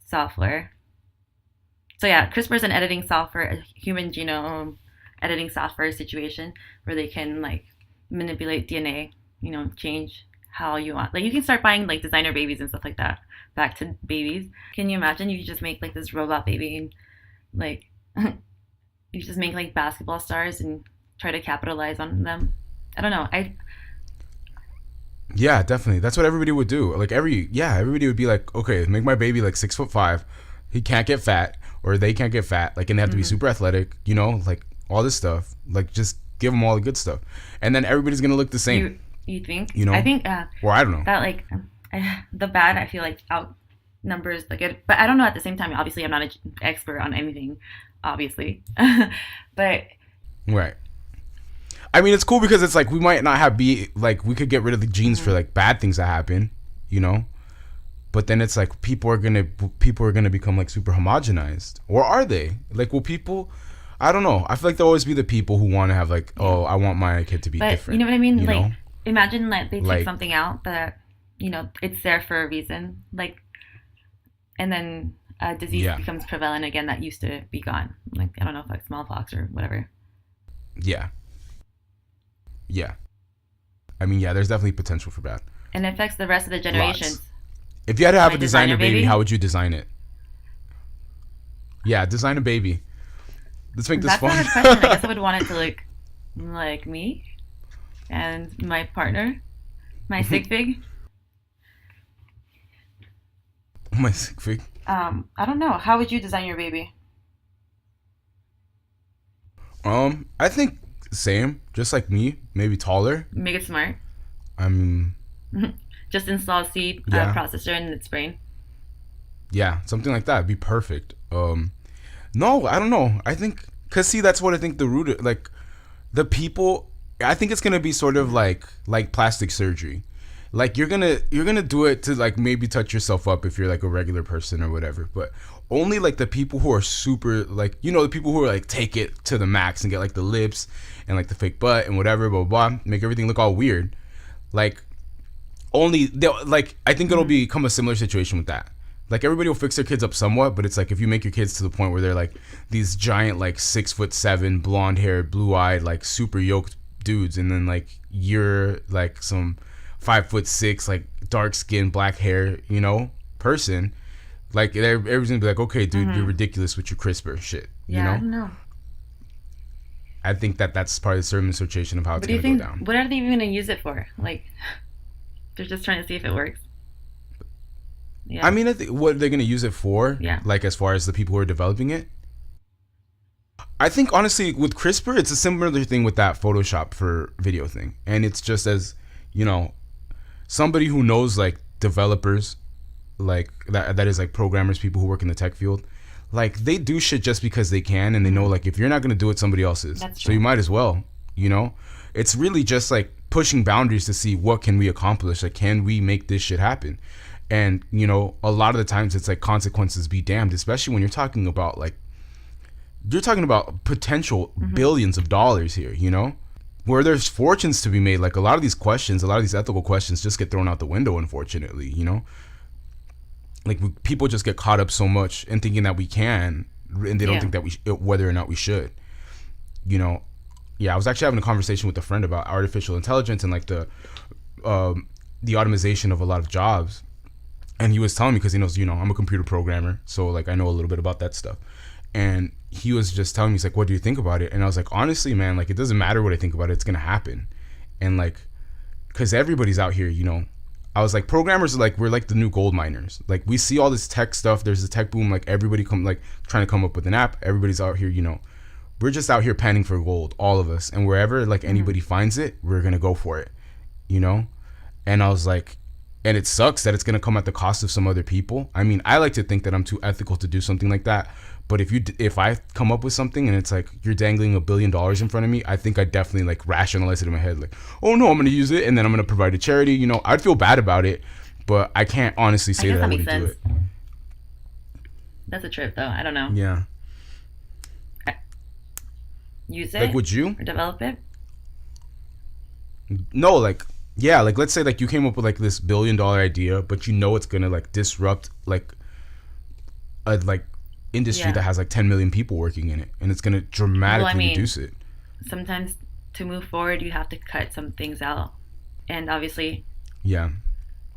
software. So yeah, CRISPR is an editing software, a human genome editing software situation where they can like manipulate DNA, change how you want. Like you can start buying like designer babies and stuff like that. Back to babies. Can you imagine you just make like this robot baby and like you just make like basketball stars and try to capitalize on them? I don't know. I Yeah, definitely. That's what everybody would do. Like everybody would be like, okay, make my baby like 6'5". He can't get fat, or they can't get fat. Like, and they have to be mm-hmm. super athletic. Like all this stuff. Like, just give them all the good stuff, and then everybody's gonna look the same. You think? You know, I think or I don't know. that like the bad I feel like outnumbers the good, but I don't know. At the same time, obviously, I'm not an expert on anything, obviously, but Right. I mean, it's cool because it's like we might not have be like we could get rid of the genes for like bad things that happen, you know. But then it's like people are gonna become like super homogenized, or are they? Like, will people? I don't know. I feel like there'll always be the people who want to have like, oh, I want my kid to be but different. you know what I mean? You Like, know? imagine that they take Like, something out that it's there for a reason, like, and then a disease yeah, becomes prevalent again that used to be gone. Like I don't know if like smallpox or whatever. yeah, yeah. I mean, yeah. There's definitely potential for that. And it affects the rest of the generations. Lots. If you had to have My a designer designer baby, baby? how would you design it? Yeah, design a baby. Let's make this That's a fun. hard question. I guess I would want it to look like me and my partner, my sig fig. My sick fig. I don't know. How would you design your baby? I think same, just like me, maybe taller. Make it smart. I'm Just install a seed Yeah. processor in its brain. Yeah, something like that would be perfect. No, I don't know. I think cuz see that's what I think the root like the people I think it's going to be sort of like plastic surgery. Like you're going to do it to like maybe touch yourself up if you're like a regular person or whatever, but only like the people who are super like the people who are like take it to the max and get like the lips and like the fake butt and whatever blah blah, blah make everything look all weird. Like only they'll like I think it'll become a similar situation with that. Like everybody will fix their kids up somewhat, but it's like if you make your kids to the point where they're like these giant like 6'7", blonde haired, blue eyed, like super yoked dudes, and then like you're like some 5'6", like dark skin, black hair, person. Like everybody's gonna be like, okay, dude, you're ridiculous with your CRISPR shit. Yeah, I don't know. I think that's probably a certain situation of how What it's do you gonna think? go down. What are they even gonna use it for? Like, they're just trying to see if it works. Yeah. I mean, I think what they're gonna use it for, Yeah. like as far as the people who are developing it. I think honestly with CRISPR, it's a similar thing with that Photoshop for video thing, and it's just as somebody who knows like developers, like that is like programmers, people who work in the tech field, like they do shit just because they can, and they know like if you're not gonna do it, somebody else is. That's So true. you might as well, It's really just like pushing boundaries to see what can we accomplish. Like, can we make this shit happen? And a lot of the times it's like consequences be damned, especially when you're talking about potential billions of dollars here, where there's fortunes to be made. Like a lot of these ethical questions just get thrown out the window, unfortunately, like people just get caught up so much in thinking that we can, and they don't think that whether or not we should, yeah. I was actually having a conversation with a friend about artificial intelligence and like the automation of a lot of jobs. And he was telling me, because he knows, I'm a computer programmer, so like I know a little bit about that stuff. And he was just telling me, he's like, what do you think about it? And I was like, honestly, man, like it doesn't matter what I think about it, it's gonna happen. And like, because everybody's out here, I was like, programmers are like, we're like the new gold miners. Like we see all this tech stuff, there's a tech boom, like everybody trying to come up with an app. Everybody's out here, we're just out here panning for gold, all of us. And wherever like anybody finds it, we're gonna go for it, And I was like, and it sucks that it's going to come at the cost of some other people. I mean, I like to think that I'm too ethical to do something like that. But if I come up with something and it's like you're dangling $1 billion in front of me, I think I definitely like rationalize it in my head. Like, oh no, I'm going to use it and then I'm going to provide a charity. I'd feel bad about it, but I can't honestly say that I wouldn't do it. That's a trip though. I don't know. Yeah. Use it? Like, would you? Or develop it? No, like, yeah, like let's say like you came up with like this $1 billion idea, but it's gonna like disrupt like industry Yeah. that has like 10 million people working in it, and it's going to Well, I dramatically mean, reduce it. sometimes to move forward, you have to cut some things out, and obviously, Yeah,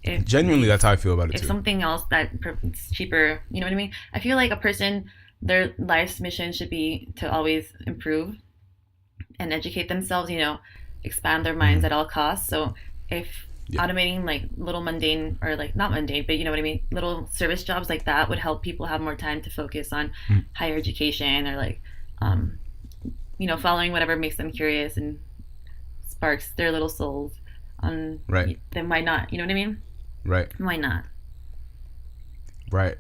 if genuinely, that's these how I feel about it if too. something else it's cheaper, you know what I mean? I feel like a person, their life's mission should be to always improve and educate themselves, expand their minds Hmm. at all costs. So if Yeah. automating like little mundane, or like not mundane, but you know what I mean, little service jobs like that would help people have more time to focus on Mm. higher education, or like um, following whatever makes them curious and sparks their little souls. Right. Then why not? You know what I mean? Right. Why not? Right.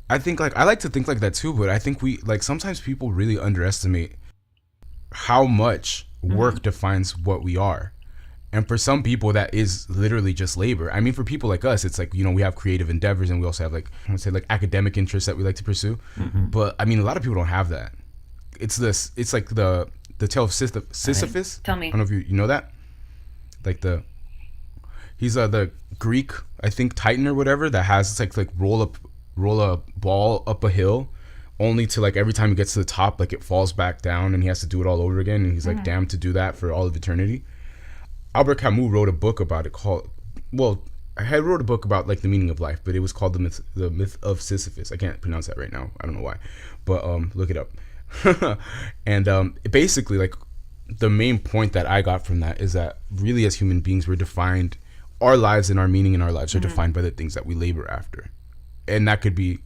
I think like I like to think like that too, but I think we like sometimes people really underestimate how much Mm-hmm. work defines what we are. And for some people, that is literally just labor. I mean, for people like us, it's like, we have creative endeavors, and we also have like, I would say like academic interests that we like to pursue. Mm-hmm. But I mean, a lot of people don't have that. It's like the tale of Sisyphus. Tell I me. don't know if you know that. Like he's the Greek, I think, Titan or whatever, that has it's like roll a ball up a hill, only to like every time he gets to the top, like it falls back down and he has to do it all over again, and he's like Mm-hmm. damned to do that for all of eternity. Albert Camus wrote a book about it called, well, I had wrote a book about like the meaning of life, but it was called the myth of Sisyphus. I can't pronounce that right now. I don't know why, but look it up. And basically, like, the main point that I got from that is that really, as human beings, we're defined. Our lives and our meaning in our lives are Mm-hmm. defined by the things that we labor after, and that could be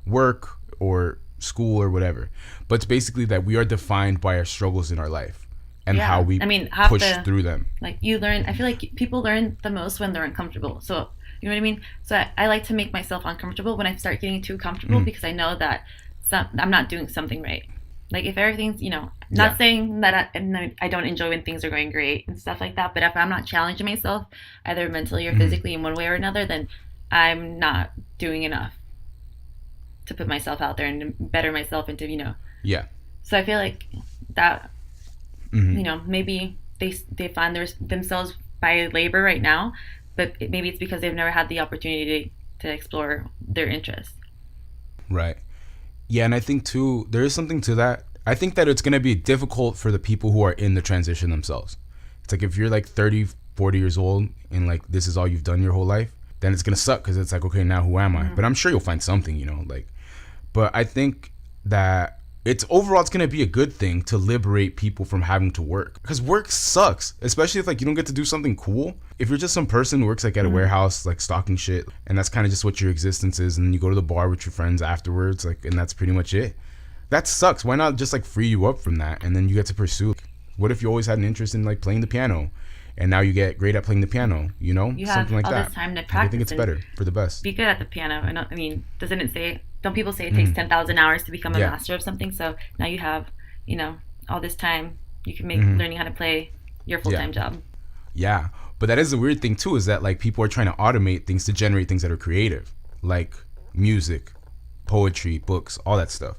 work or school or whatever. But it's basically that we are defined by our struggles in our life and how Yeah. we I mean, half push the through them. like you learn. I feel like people learn the most when they're uncomfortable. So you know what I mean. So I like to make myself uncomfortable when I start getting too comfortable, Mm. because I know that I'm not doing something right. Like if everything's, not Yeah. saying that I don't enjoy when things are going great and stuff like that, but if I'm not challenging myself either mentally or Mm. physically in one way or another, then I'm not doing enough to put myself out there and better myself into. Yeah. So I feel like that, Hmm. maybe they find themselves by labor right now, but maybe it's because they've never had the opportunity to explore their interests. Right. Yeah, and I think too there is something to that. I think that it's going to be difficult for the people who are in the transition themselves. It's like if you're like 30, 40 years old and like this is all you've done your whole life, then it's going to suck because it's like, okay, now who am I? Mm-hmm. But I'm sure you'll find something, like, but I think that it's going to be a good thing to liberate people from having to work, because work sucks, especially if like you don't get to do something cool. If you're just some person who works like at a Mm-hmm. warehouse, like stocking shit, and that's kind of just what your existence is, and then you go to the bar with your friends afterwards, like, and that's pretty much it. That sucks. Why not just like free you up from that, and then you get to pursue? What if you always had an interest in like playing the piano, and now you get great at playing the piano? You have Something like all that. this time to Like, I think practice it's and better for the best. be good at the piano. And I mean, doesn't it say? Don't people say it takes 10,000 hours to become a Yeah. master of something? So now you have, all this time you can make Mhm. learning how to play your full time job. Yeah, but that is the weird thing too, is that like people are trying to automate things to generate things that are creative, like music, poetry, books, all that stuff.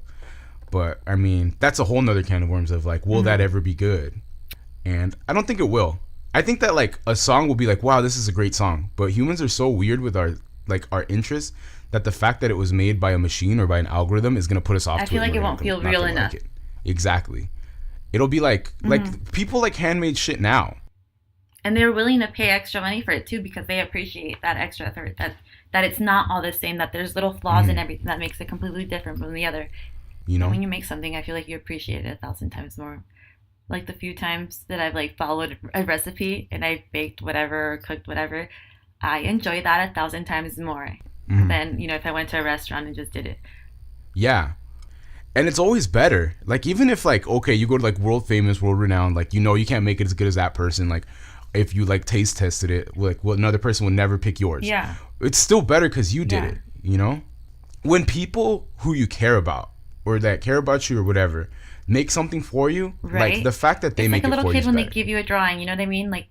But I mean, that's a whole nother can of worms of like, will that ever be good? And I don't think it will. I think that like a song will be like, wow, this is a great song. But humans are so weird with our interests, that the fact that it was made by a machine or by an algorithm is gonna put us off I to feel it. like and it we're won't not feel gonna- not real gonna enough. like it. Exactly. It'll be like people like handmade shit now. And they're willing to pay extra money for it too, because they appreciate that extra effort, that it's not all the same, that there's little flaws in everything that makes it completely different from the other. You And know? when you make something, I feel like you appreciate it 1,000 times more. Like the few times that I've like followed a recipe and I baked whatever or cooked whatever, I enjoy that 1,000 times more than if I went to a restaurant and just did it. Yeah. And it's always better. Like, even if like, okay, you go to like world famous, world renowned, like, you can't make it as good as that person. Like, if you like taste tested it, like, well, another person would never pick yours. Yeah. It's still better because you did Yeah. it. When people who you care about or that care about you or whatever make something for you, Right. like the fact that they It's make like a it little for you kid is when they better. give you a drawing, you know what I mean? Like,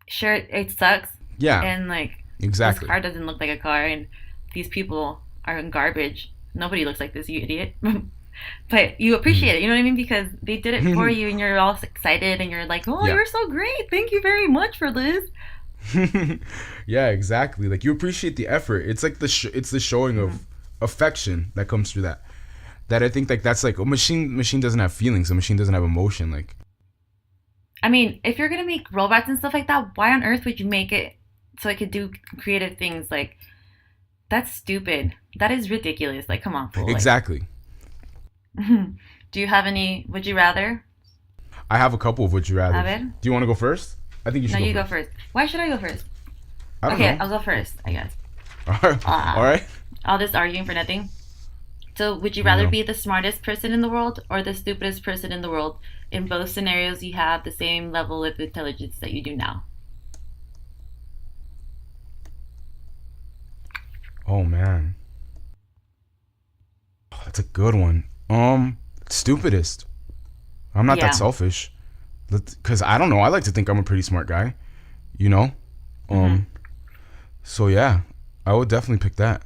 sure, it sucks. Yeah, And like, exactly. this car doesn't look like a car, and these people are in garbage. Nobody looks like this, you idiot. But you appreciate it, you know what I mean? Because they did it for you, and you're all excited, and you're like, oh, Yeah. you're so great. Thank you very much for this. Yeah, exactly. Like, you appreciate the effort. It's like it's the showing of affection that comes through that. That I think like that's like a machine doesn't have feelings. A machine doesn't have emotion. Like I mean, if you're gonna make robots and stuff like that, why on earth would you make it so it could do creative things? Like that's stupid. That is ridiculous. Like, come on, fool. exactly. Like, do you have any? Would you rather? I have a couple of would you rather. Have it? Do you want to go first? I think you should. No, go you first. go first. Why should I go first? I don't Okay, know. I'll go first, I guess. All right. All right. All this arguing for nothing. So, would you rather No. be the smartest person in the world or the stupidest person in the world? In both scenarios, you have the same level of intelligence that you do now. Oh man, oh, that's a good one. Stupidest. I'm not Yeah. that selfish, because I don't know. I like to think I'm a pretty smart guy, you know. Mhm. So yeah, I would definitely pick that.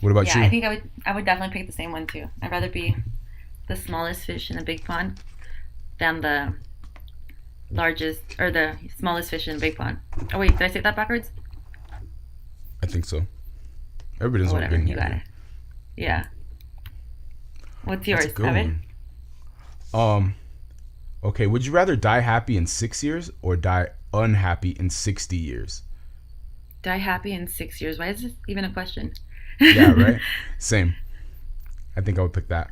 What about Yeah, you? I think I would definitely pick the same one too. I'd rather be the smallest fish in a big pond than the largest or the smallest fish in a big pond. Oh wait, did I say that backwards? I think so. Everybody does Oh, what whatever, being you got here. it. Yeah. What's That's yours, a good Evan? one. Okay. Would you rather die happy in 6 years or die unhappy in 60 years? Die happy in 6 years. Why is this even a question? Yeah. Right. Same. I think I would pick that.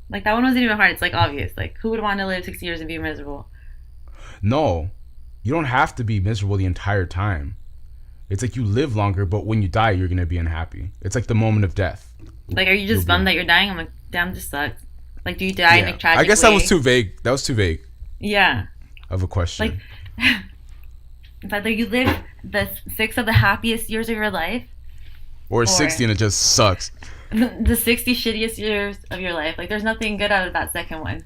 Like that one wasn't even hard. It's like obvious. Like who would want to live 60 years and be miserable? No, you don't have to be miserable the entire time. It's like you live longer, but when you die, you're gonna be unhappy. It's like the moment of death. Like are you just You'll be- bummed that you're dying? I'm like, damn, this sucks. Like do you die in a tragic I guess way? that was too vague. That was too vague Yeah. of a question. Like it's either you live the 6 of the happiest years of your life or 60 and it just sucks. the 60 shittiest years of your life. Like there's nothing good out of that second one.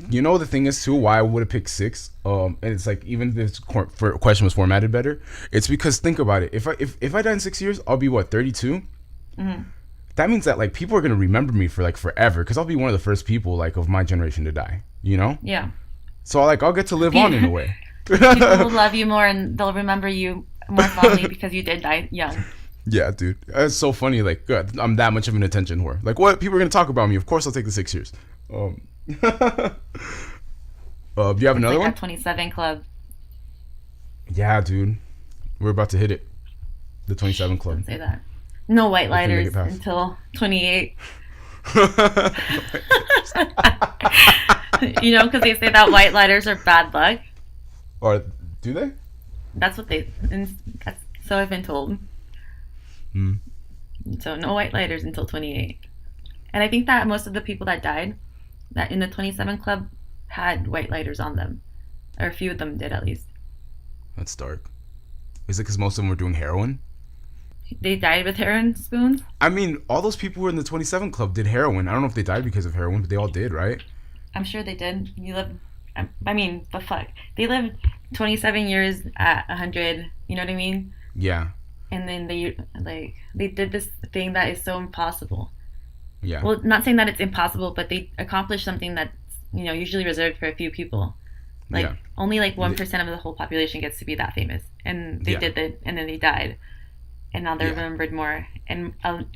You know the thing is too why I would have picked 6. And it's like even if this question was formatted better, it's because think about it. If I die in 6 years, I'll be what 32. Mm-hmm. That means that like people are gonna remember me for like forever because I'll be one of the first people like of my generation to die. You know. Yeah. So like I'll get to live on in a way. People will love you more and they'll remember you more fondly because you did die young. Yeah, dude. It's so funny. Like, God, I'm that much of an attention whore. Like, what? People are going to talk about me. Of course I'll take the 6 years. Do you have another Like one? that 27 club. Yeah, dude. We're about to hit it. The 27 Club. Don't say that. No white Hopefully make lighters it past. until 28. You know, because they say that white lighters are bad luck. Or do they? That's what so I've been told. Hmm. So no white lighters until 28. And I think that most of the people that died that in the 27 Club had white lighters on them. Or a few of them did at least. That's dark. Is it because most of them were doing heroin? They died with heroin spoons. I mean, all those people who were in the 27 Club did heroin. I don't know if they died because of heroin, but they all did, right? I'm sure they did. But fuck. They lived 27 years at 100, you know what I mean? Yeah. And then they did this thing that is so impossible. Yeah. Well, not saying that it's impossible, but they accomplished something that's, usually reserved for a few people. Like Yeah. only like 1% of the whole population gets to be that famous. And they Yeah. did that and then they died. And now they're Yeah. remembered more in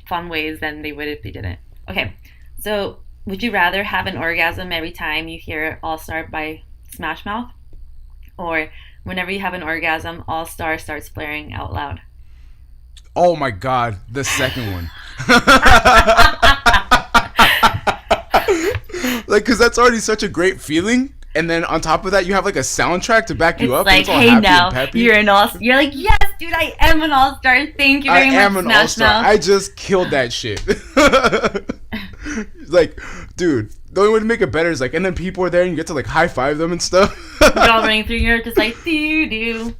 fun ways than they would if they didn't. Okay. So, would you rather have an orgasm every time you hear All Star by Smash Mouth? Or whenever you have an orgasm, All Star starts blaring out loud? Oh my God, the second one. Like, cause that's already such a great feeling, and then on top of that, you have like a soundtrack to back you It's up. like, and it's all hey happy now, and peppy. you're an all. You're like, yes, dude, I am an all star. Thank you I very am much, an Smash all-star. Mouth. I just killed that shit. Like, dude, the only way to make it better is like, and then people are there and you get to like high five them and stuff. You're all running through, you're just like, doo.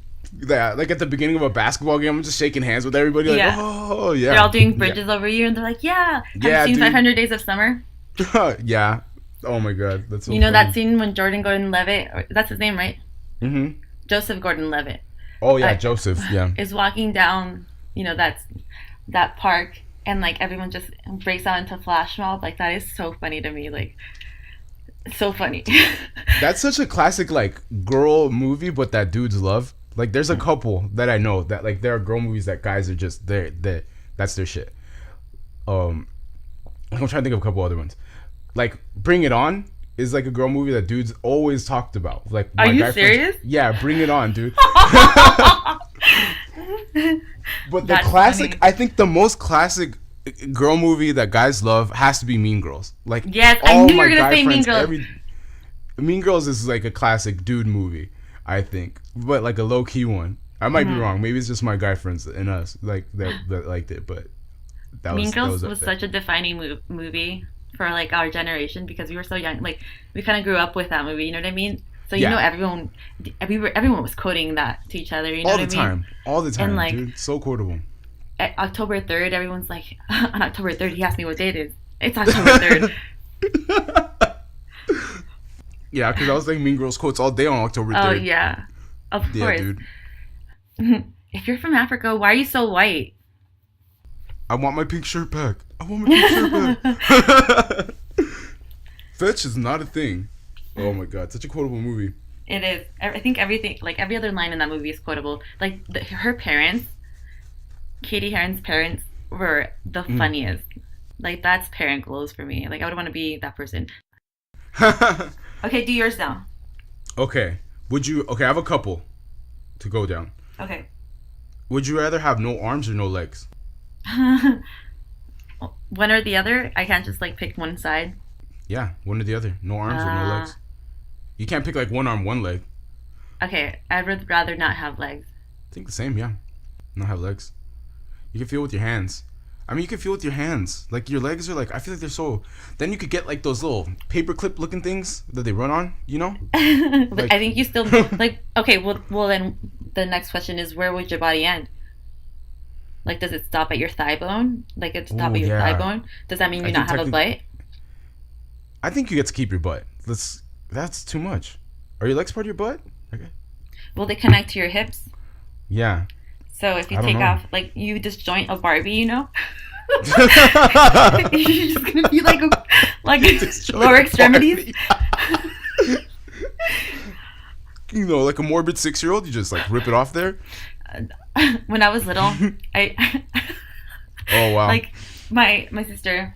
Yeah, like at the beginning of a basketball game, I'm just shaking hands with everybody. Like, Yeah. oh yeah. They're all doing bridges over you, and they're like, yeah. Have Yeah, you seen dude. 500 Days of Summer? Yeah. Oh my God, that's so. You know funny. that scene when Jordan Gordon-Levitt, that's his name, right? Mm-hmm. Joseph Gordon-Levitt Oh yeah, Uh, Joseph. Yeah. is walking down, that park, and like everyone just breaks out into flash mob. Like that is so funny to me. Like, so funny. That's such a classic like girl movie, but that dudes love. Like, there's a couple that I know that like there are girl movies that guys are just that's their shit. Um, I'm trying to think of a couple other ones. Like Bring It On is like a girl movie that dudes always talked about. Like Are my you guy serious? friends, yeah, Bring It On, dude. But the That's classic, funny. I think the most classic girl movie that guys love has to be Mean Girls. Like Yes, I all knew you my were gonna guy say Mean friends, Girls. every Mean Girls is like a classic dude movie, I think, but like a low key one. I might be Hmm. wrong. Maybe it's just my guy friends and us like that liked it, but Mean that Girls was up was there. such a defining movie for like our generation because we were so young. Like we kind of grew up with that movie. You know what I mean? So you know Yeah, everyone was quoting that to each other. You know what I mean? all the And time, like dude. So quotable. October 3rd, everyone's like, on October 3rd, he asked me what date it is. It's October 3rd. Yeah, because I was like Mean Girls quotes all day on October Oh 3rd. yeah, of Yeah, course. dude. If you're from Africa, why are you so white? I want my pink shirt back. I want my pink shirt back. Fetch is not a thing. Oh my god, such a quotable movie. It is. I think everything, like every other line in that movie is quotable. Like her parents, Katie Heron's parents, were the Mm. funniest. Like that's parent goals for me. Like I would want to be that person. Okay, do yours now. Okay. Would you? Okay, I have a couple to go down. Okay. Would you rather have no arms or no legs? One or the other. I can't just like pick one side. Yeah, one or the other. No arms or no Uh, legs. You can't pick like one arm, one leg. okay. I would rather not have legs. I think the same. Yeah, not have legs. You can feel with your hands. I mean, you can feel with your hands. Like your legs are like. I feel like they're so. Then you could get like those little paperclip looking things that they run on. You know, But like. I think you still like. Okay. Well, then the next question is where would your body end? Like, does it stop at your thigh bone? Like, it stop Oh at your thigh yeah. bone? Does that mean I you think not have a technically. butt? I think you get to keep your butt. That's too much. Are your legs part of your butt? Okay. Will they connect to your hips? Yeah. So if you I don't take know. off, like, you disjoint a Barbie, you know, you're just gonna be like lower extremities. You know, like a morbid 6-year-old, you just like rip it off there. When I was little, I Oh wow. like my sister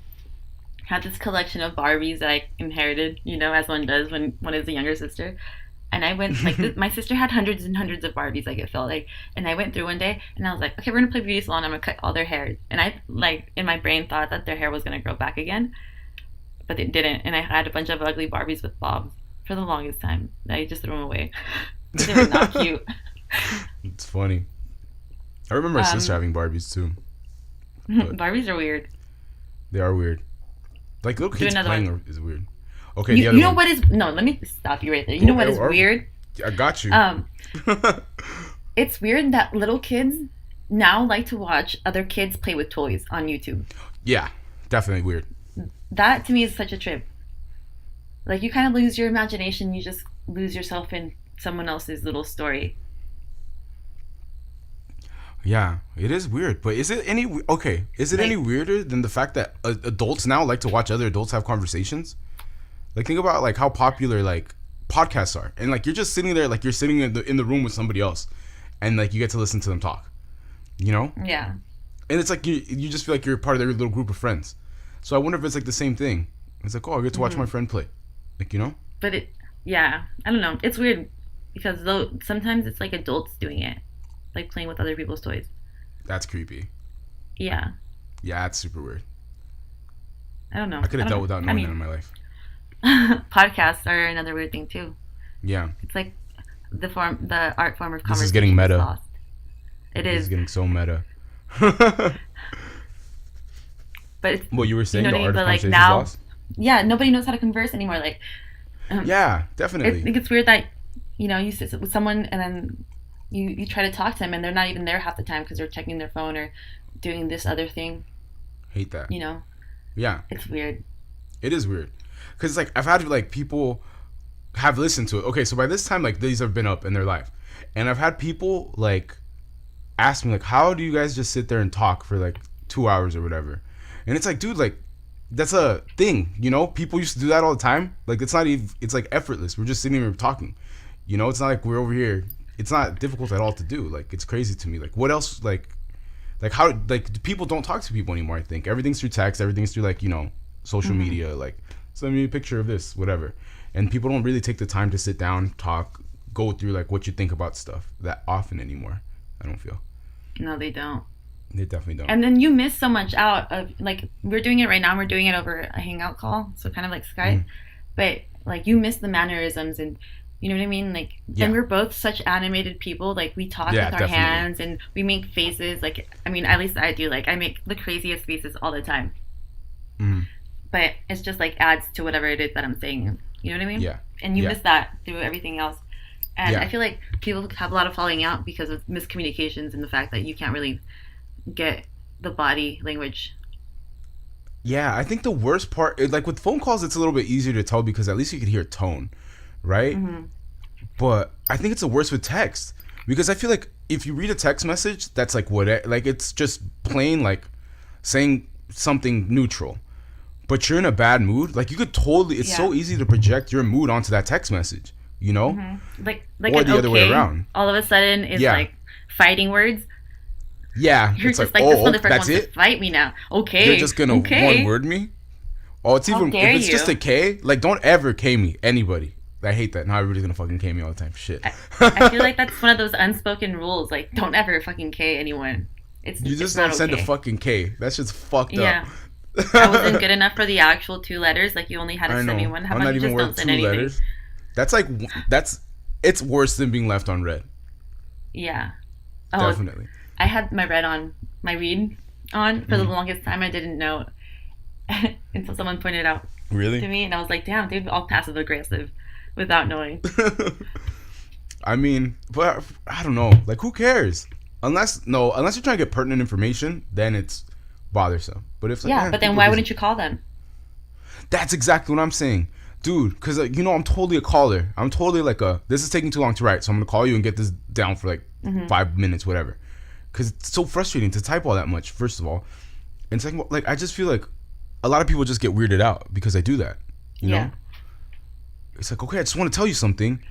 had this collection of Barbies that I inherited, you know, as one does when one is a younger sister. And I went like my sister had hundreds and hundreds of Barbies, like it felt like. And I went through one day, and I was like, okay, we're gonna play beauty salon. I'm gonna cut all their hair. And I like in my brain thought that their hair was gonna grow back again, but it didn't. And I had a bunch of ugly Barbies with bobs for the longest time. I just threw them away. They were not cute. It's funny. I remember my sister Um, having Barbies too, but Barbies are weird. they are weird. Like little Do kids another playing one. is weird. Okay, You the other you know one. what is no? Let me stop you right there. You know what Okay, is weird? I got you. Um, it's weird that little kids now like to watch other kids play with toys on YouTube. Yeah, definitely weird. That to me is such a trip. Like you kind of lose your imagination. You just lose yourself in someone else's little story. Yeah, it is weird. But is it any okay? Is it any Like weirder than the fact that adults now like to watch other adults have conversations? Like think about like how popular like podcasts are, and like you're just sitting there, like you're sitting in the room with somebody else, and like you get to listen to them talk. You know, yeah, and it's like you just feel like you're part of their little group of friends. So I wonder if it's like the same thing. It's like, oh, I get to watch my friend play, like you know. but yeah, I don't know. It's weird because though sometimes it's like adults doing it, like playing with other people's toys. That's creepy. Yeah, Yeah, that's super weird. I don't know. I could I have don't dealt know. without I knowing that mean, in my life. podcasts are another weird thing too. Yeah, It's like the art form of this is conversation getting is meta. lost. It This is is, getting so meta. but it's, What you were you saying, know the what I mean. art of But like conversation is now, lost. yeah, nobody knows how to converse anymore. Like, Yeah, I definitely. think it's weird that you know you sit with someone and then you try to talk to them and they're not even there half the time because they're checking their phone or doing this other thing. Hate that. You know, Yeah, it's weird. it is weird. Cause it's like I've had like people have listened to it. Okay, so by this time like these have been up in their life, and I've had people like ask me like, how do you guys just sit there and talk for like 2 hours or whatever? And it's like, dude, like that's a thing, you know? People used to do that all the time. Like it's not even. It's like effortless. We're just sitting here talking. You know, it's not like we're over here. It's not difficult at all to do. Like it's crazy to me. Like what else? Like Like how like people don't talk to people anymore. I think everything's through text, everything's through like social media. Like send me a picture of this, whatever. And people don't really take the time to sit down, talk, go through like what you think about stuff that often anymore. I don't feel. No, they don't. They definitely don't. And then you miss so much out of like we're doing it right now. We're doing it over a hangout call, so kind of like Skype. But like you miss the mannerisms and you know what I mean. Like and we're both such animated people. Like we talk with our definitely. hands and we make faces. Like I mean, at least I do. Like I make the craziest faces all the time. But it's just like adds to whatever it is that I'm saying. You know what I mean? Yeah. And you miss that through everything else. And I feel like people have a lot of falling out because of miscommunications and the fact that you can't really get the body language. Yeah, I think the worst part, like with phone calls, it's a little bit easier to tell because at least you could hear tone, right? But I think it's the worst with text because I feel like if you read a text message, that's like like it's just plain like saying something neutral. But you're in a bad mood, like you could totally. It's so easy to project your mood onto that text message, you know, like or the other way around. All of a sudden, is like fighting words. Yeah, you're it's just like this motherfucker wants it? to fight me now. Okay, you're just gonna one word me. Oh, it's even if it's just a K. Like, don't ever K me anybody. I hate that. Now everybody's gonna fucking K me all the time. Shit. I feel like that's one of those unspoken rules. Like, don't ever fucking K anyone. You just don't send a fucking K. That's just fucked up. I wasn't good enough for the actual 2 letters. Like you only had to send me one. How about you just don't send anything? Letters. That's like it's worse than being left on red. Yeah. Definitely. I had my read on for the longest time. I didn't know until someone pointed out to me, and I was like, "Damn, dude, all passive aggressive," without knowing. I mean, but I don't know. Like, who cares? Unless you're trying to get pertinent information, then it's bothersome. But if but then why wouldn't you call them? That's exactly what I'm saying, dude. Because I'm totally a caller. I'm totally like this is taking too long to write, so I'm gonna call you and get this down for like 5 minutes, whatever. Because it's so frustrating to type all that much. First of all, and second of all, like I just feel like a lot of people just get weirded out because I do that. You know, it's like, okay, I just want to tell you something,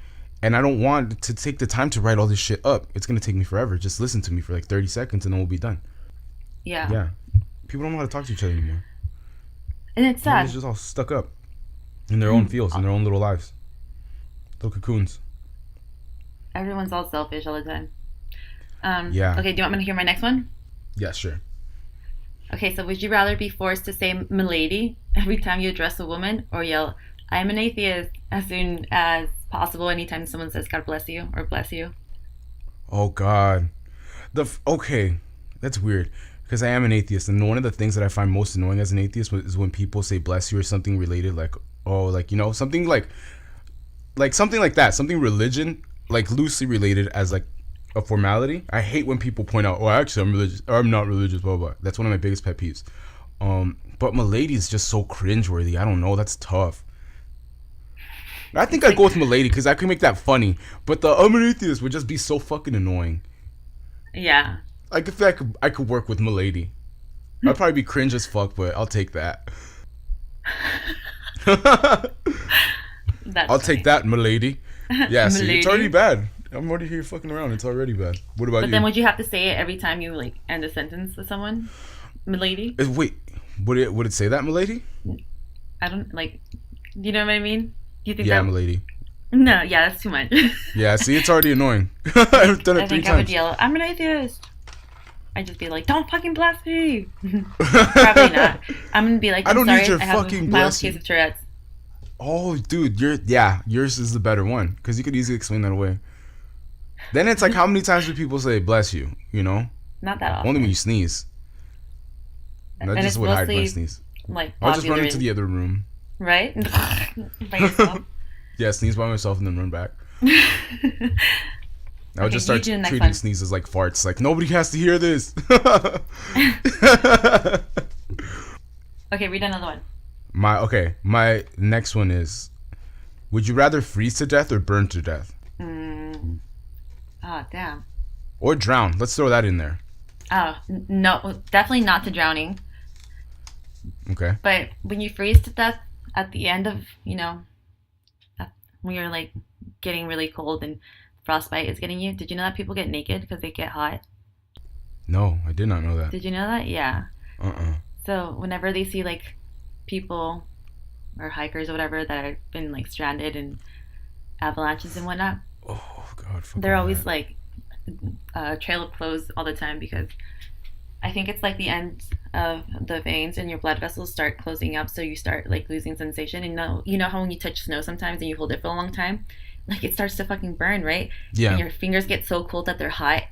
and I don't want to take the time to write all this shit up. It's gonna take me forever. Just listen to me for like 30 seconds, and then we'll be done. Yeah. People don't know how to talk to each other anymore. And it's sad. Everybody's just all stuck up in their own fields, in their own little lives. Little cocoons. Everyone's all selfish all the time. Okay, do you want me to hear my next one? Yeah, sure. Okay, so would you rather be forced to say "milady" every time you address a woman, or yell "I'm an atheist" as soon as possible anytime someone says "God bless you" or "bless you"? Oh God, okay, that's weird because I am an atheist, and one of the things that I find most annoying as an atheist is when people say "bless you" or something related, like something like something like that, something religion, like loosely related as like a formality. I hate when people point out, "Oh, actually, I'm religious," or "I'm not religious." Blah blah. That's one of my biggest pet peeves. But milady is just so cringeworthy. I don't know. That's tough. I think I'd go with milady because I could make that funny. But the "I'm an atheist" would just be so fucking annoying. Yeah. I feel like I could work with milady. I'd probably be cringe as fuck, but I'll take that. I'll take that, milady. Yeah, see, it's already bad. I'm already here fucking around. It's already bad. What about you? But then would you have to say it every time you like end a sentence with someone? Milady? Wait, would it say that, milady? I don't like. You know what I mean? Do you think that? Milady. No, yeah, that's too much. Yeah, see, it's already annoying. I've done it 3 times. I think I would yell, "I'm an atheist." I'd just be like, "Don't fucking bless me." Probably not. I'm gonna be like, I don't sorry, need your I have fucking a mild case of Tourette's. Oh, dude, yours is the better one because you could easily explain that away. Then it's like, how many times do people say "bless you"? You know, not that often. Only when you sneeze. That just would hide my sneeze. Like, I'll just run into the other room. Right? By yourself. Yeah, sneeze by myself and then run back. I would just start treating sneezes like farts. Like, nobody has to hear this. Okay, read another one. My next one is, would you rather freeze to death or burn to death? Oh, damn. Or drown. Let's throw that in there. Oh, no, definitely not to drowning. Okay. But when you freeze to death at the end of, when you're like getting really cold and frostbite is getting you, did you know that people get naked because they get hot? No, I did not know that. Did you know that? Yeah. Uh-uh. So whenever they see like people or hikers or whatever that have been like stranded in avalanches and whatnot, Oh God, fuck they're all always that. like trail of clothes all the time because I think it's like the end of the veins and your blood vessels start closing up, so you start like losing sensation. And you know how when you touch snow sometimes and you hold it for a long time, like it starts to fucking burn, right? And Yeah. your fingers get so cold that they're hot.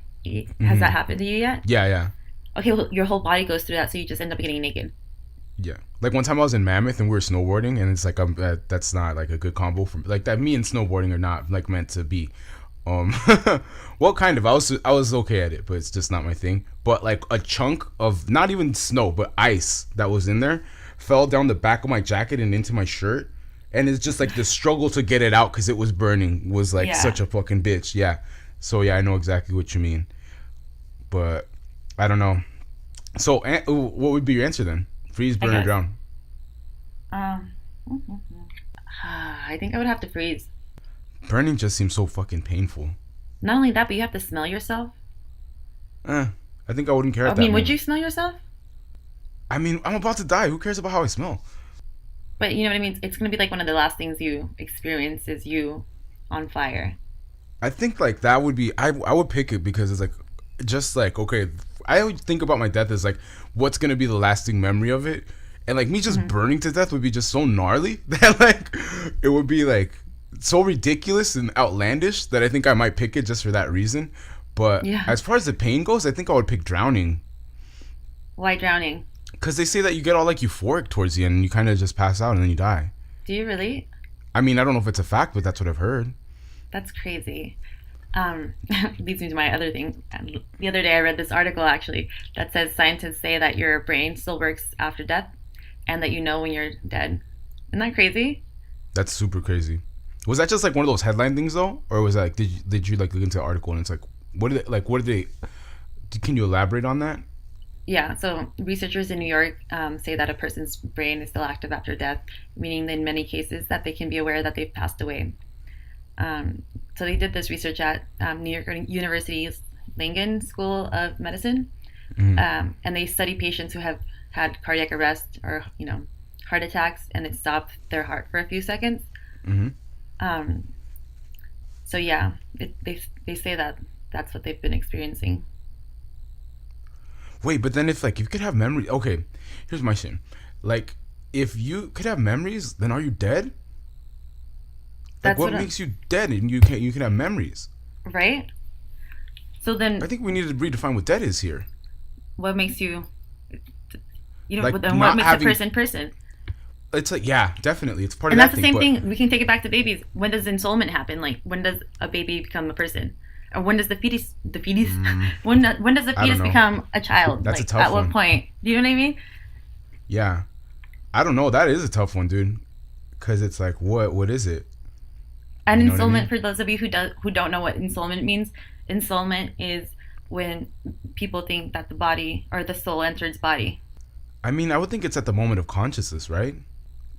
Has that Mm-hmm. happened to you yet? Yeah, yeah. Okay, well, your whole body goes through that, so you just end up getting naked. Yeah. Like one time I was in Mammoth and we were snowboarding, and it's like that's not like a good combo for like that. Me and snowboarding are not like meant to be. Um, well, kind of. I was okay at it, but it's just not my thing. But like a chunk of not even snow, but ice that was in there fell down the back of my jacket and into my shirt, and it's just like the struggle to get it out because it was burning was like Yeah, such a fucking bitch. Yeah. So yeah, I know exactly what you mean, but I don't know. So what would be your answer then? Freeze, I burn, or guess. drown? Um, I think I would have to freeze. Burning just seems so fucking painful. Not only that, but you have to smell yourself. Eh, I think I wouldn't care I at that mean, would moment. you smell yourself? I mean, I'm about to die. Who cares about how I smell? But you know what I mean? It's going to be like one of the last things you experience is you on fire. I think like that would be I would pick it because it's like just like okay, I would think about my death as like what's gonna be the lasting memory of it, and like me just Hmm. burning to death would be just so gnarly that like it would be like so ridiculous and outlandish that I think I might pick it just for that reason. But Yeah. as far as the pain goes, I think I would pick drowning Why drowning? because they say that you get all like euphoric towards the end and you kind of just pass out and then you die. Do you really? I mean, I don't know if it's a fact, but that's what I've heard. That's crazy. Leads me to my other thing. The other day I read this article actually that says scientists say that your brain still works after death and that you know when you're dead. Isn't that crazy? That's super crazy. Was that just like one of those headline things though, or was that like did you like look into the article and it's like what did they? Can you elaborate on that? Yeah, so researchers in New York say that a person's brain is still active after death, meaning in many cases that they can be aware that they've passed away. So they did this research at New York University's Langone School of Medicine, Mm-hmm. and they study patients who have had cardiac arrest or heart attacks, and it stopped their heart for a few seconds. Mm-hmm. Um, so yeah, they say that that's what they've been experiencing. Wait, but then if like you could have memory, okay, here's my shit. Like, if you could have memories, then are you dead? Like, That's what what makes you dead and you can have memories? right? So I then, think we need to redefine what dead is here. what makes you Like then what not makes a having. person person? It's like yeah, definitely, it's part of And that's that the thing. same But thing. We can take it back to babies. When does ensoulment happen? Like when does a baby become a person? Or when does the fetus when does the I don't fetus know. become a child? That's a Like tough at what one. point? Do you know what I mean? Yeah, I don't know. That is a tough one, dude. Cause it's like what is it? And You know what I ensoulment, mean? for those of you who don't know what ensoulment means, ensoulment is when people think that the body or the soul enters body. I mean, I would think it's at the moment of consciousness, right?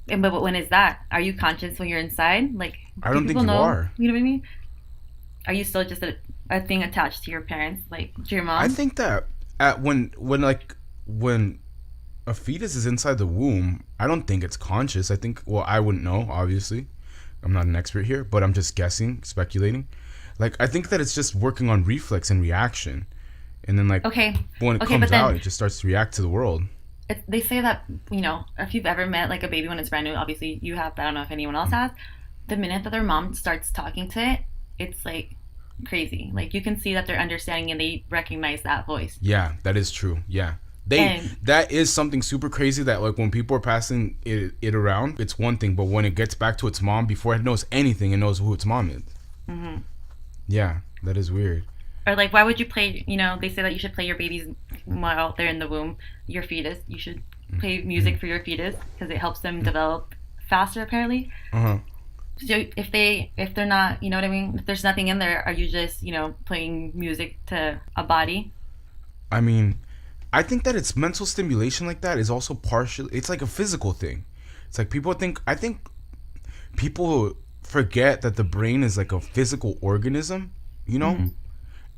And but when is that? Are you conscious when you're inside? Like, I do don't think people you know? are. You know what I mean? Are you still just a thing attached to your parents, like to your I mom? think that at when a fetus is inside the womb, I don't think it's conscious. I think well, I wouldn't know, obviously. I'm not an expert here, but I'm just guessing, speculating. Like I think that it's just working on reflex and reaction. And then like Okay, when it okay, but comes out, then it just starts to react to the world. they say that if you've ever met like a baby when it's brand new, obviously you have, but I don't know if anyone else has. The minute that their mom starts talking to it, it's like crazy. Like you can see that they're understanding and they recognize that voice. Yeah, that is true. Yeah. They And that is something super crazy that like when people are passing it around, it's one thing, but when it gets back to its mom before it knows anything, it knows who its mom is. mhm. Yeah, that is weird. Or like, why would you play? They say that you should play your babies while they're in the womb, your fetus. You should play music for your fetus because it helps them develop faster, apparently. Uh-huh. So if they're not, you know what I mean? If there's nothing in there, are you just playing music to a body? I mean, I think that it's mental stimulation like that is also partially it's like a physical thing. It's like I think people forget that the brain is like a physical organism, you know? Hmm.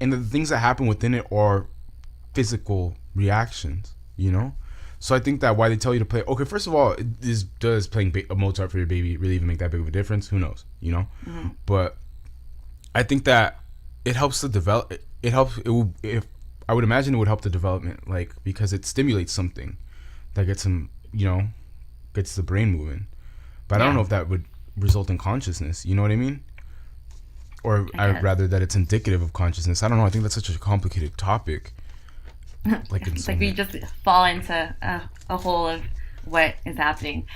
And the things that happen within it are physical reactions, you know. So I think that why they tell you to play. Okay, first of all, does playing Mozart for your baby really even make that big of a difference? Who knows, you know? Mm-hmm. But I think that it helps to develop. It helps. It will. If I would imagine it would help the development, like because it stimulates something that gets them, you know, gets the brain moving. But I don't know if that would result in consciousness. You know what I mean? Or I'd rather that it's indicative of consciousness. I don't know. I think that's such a complicated topic. Like we just fall into a hole of what is happening.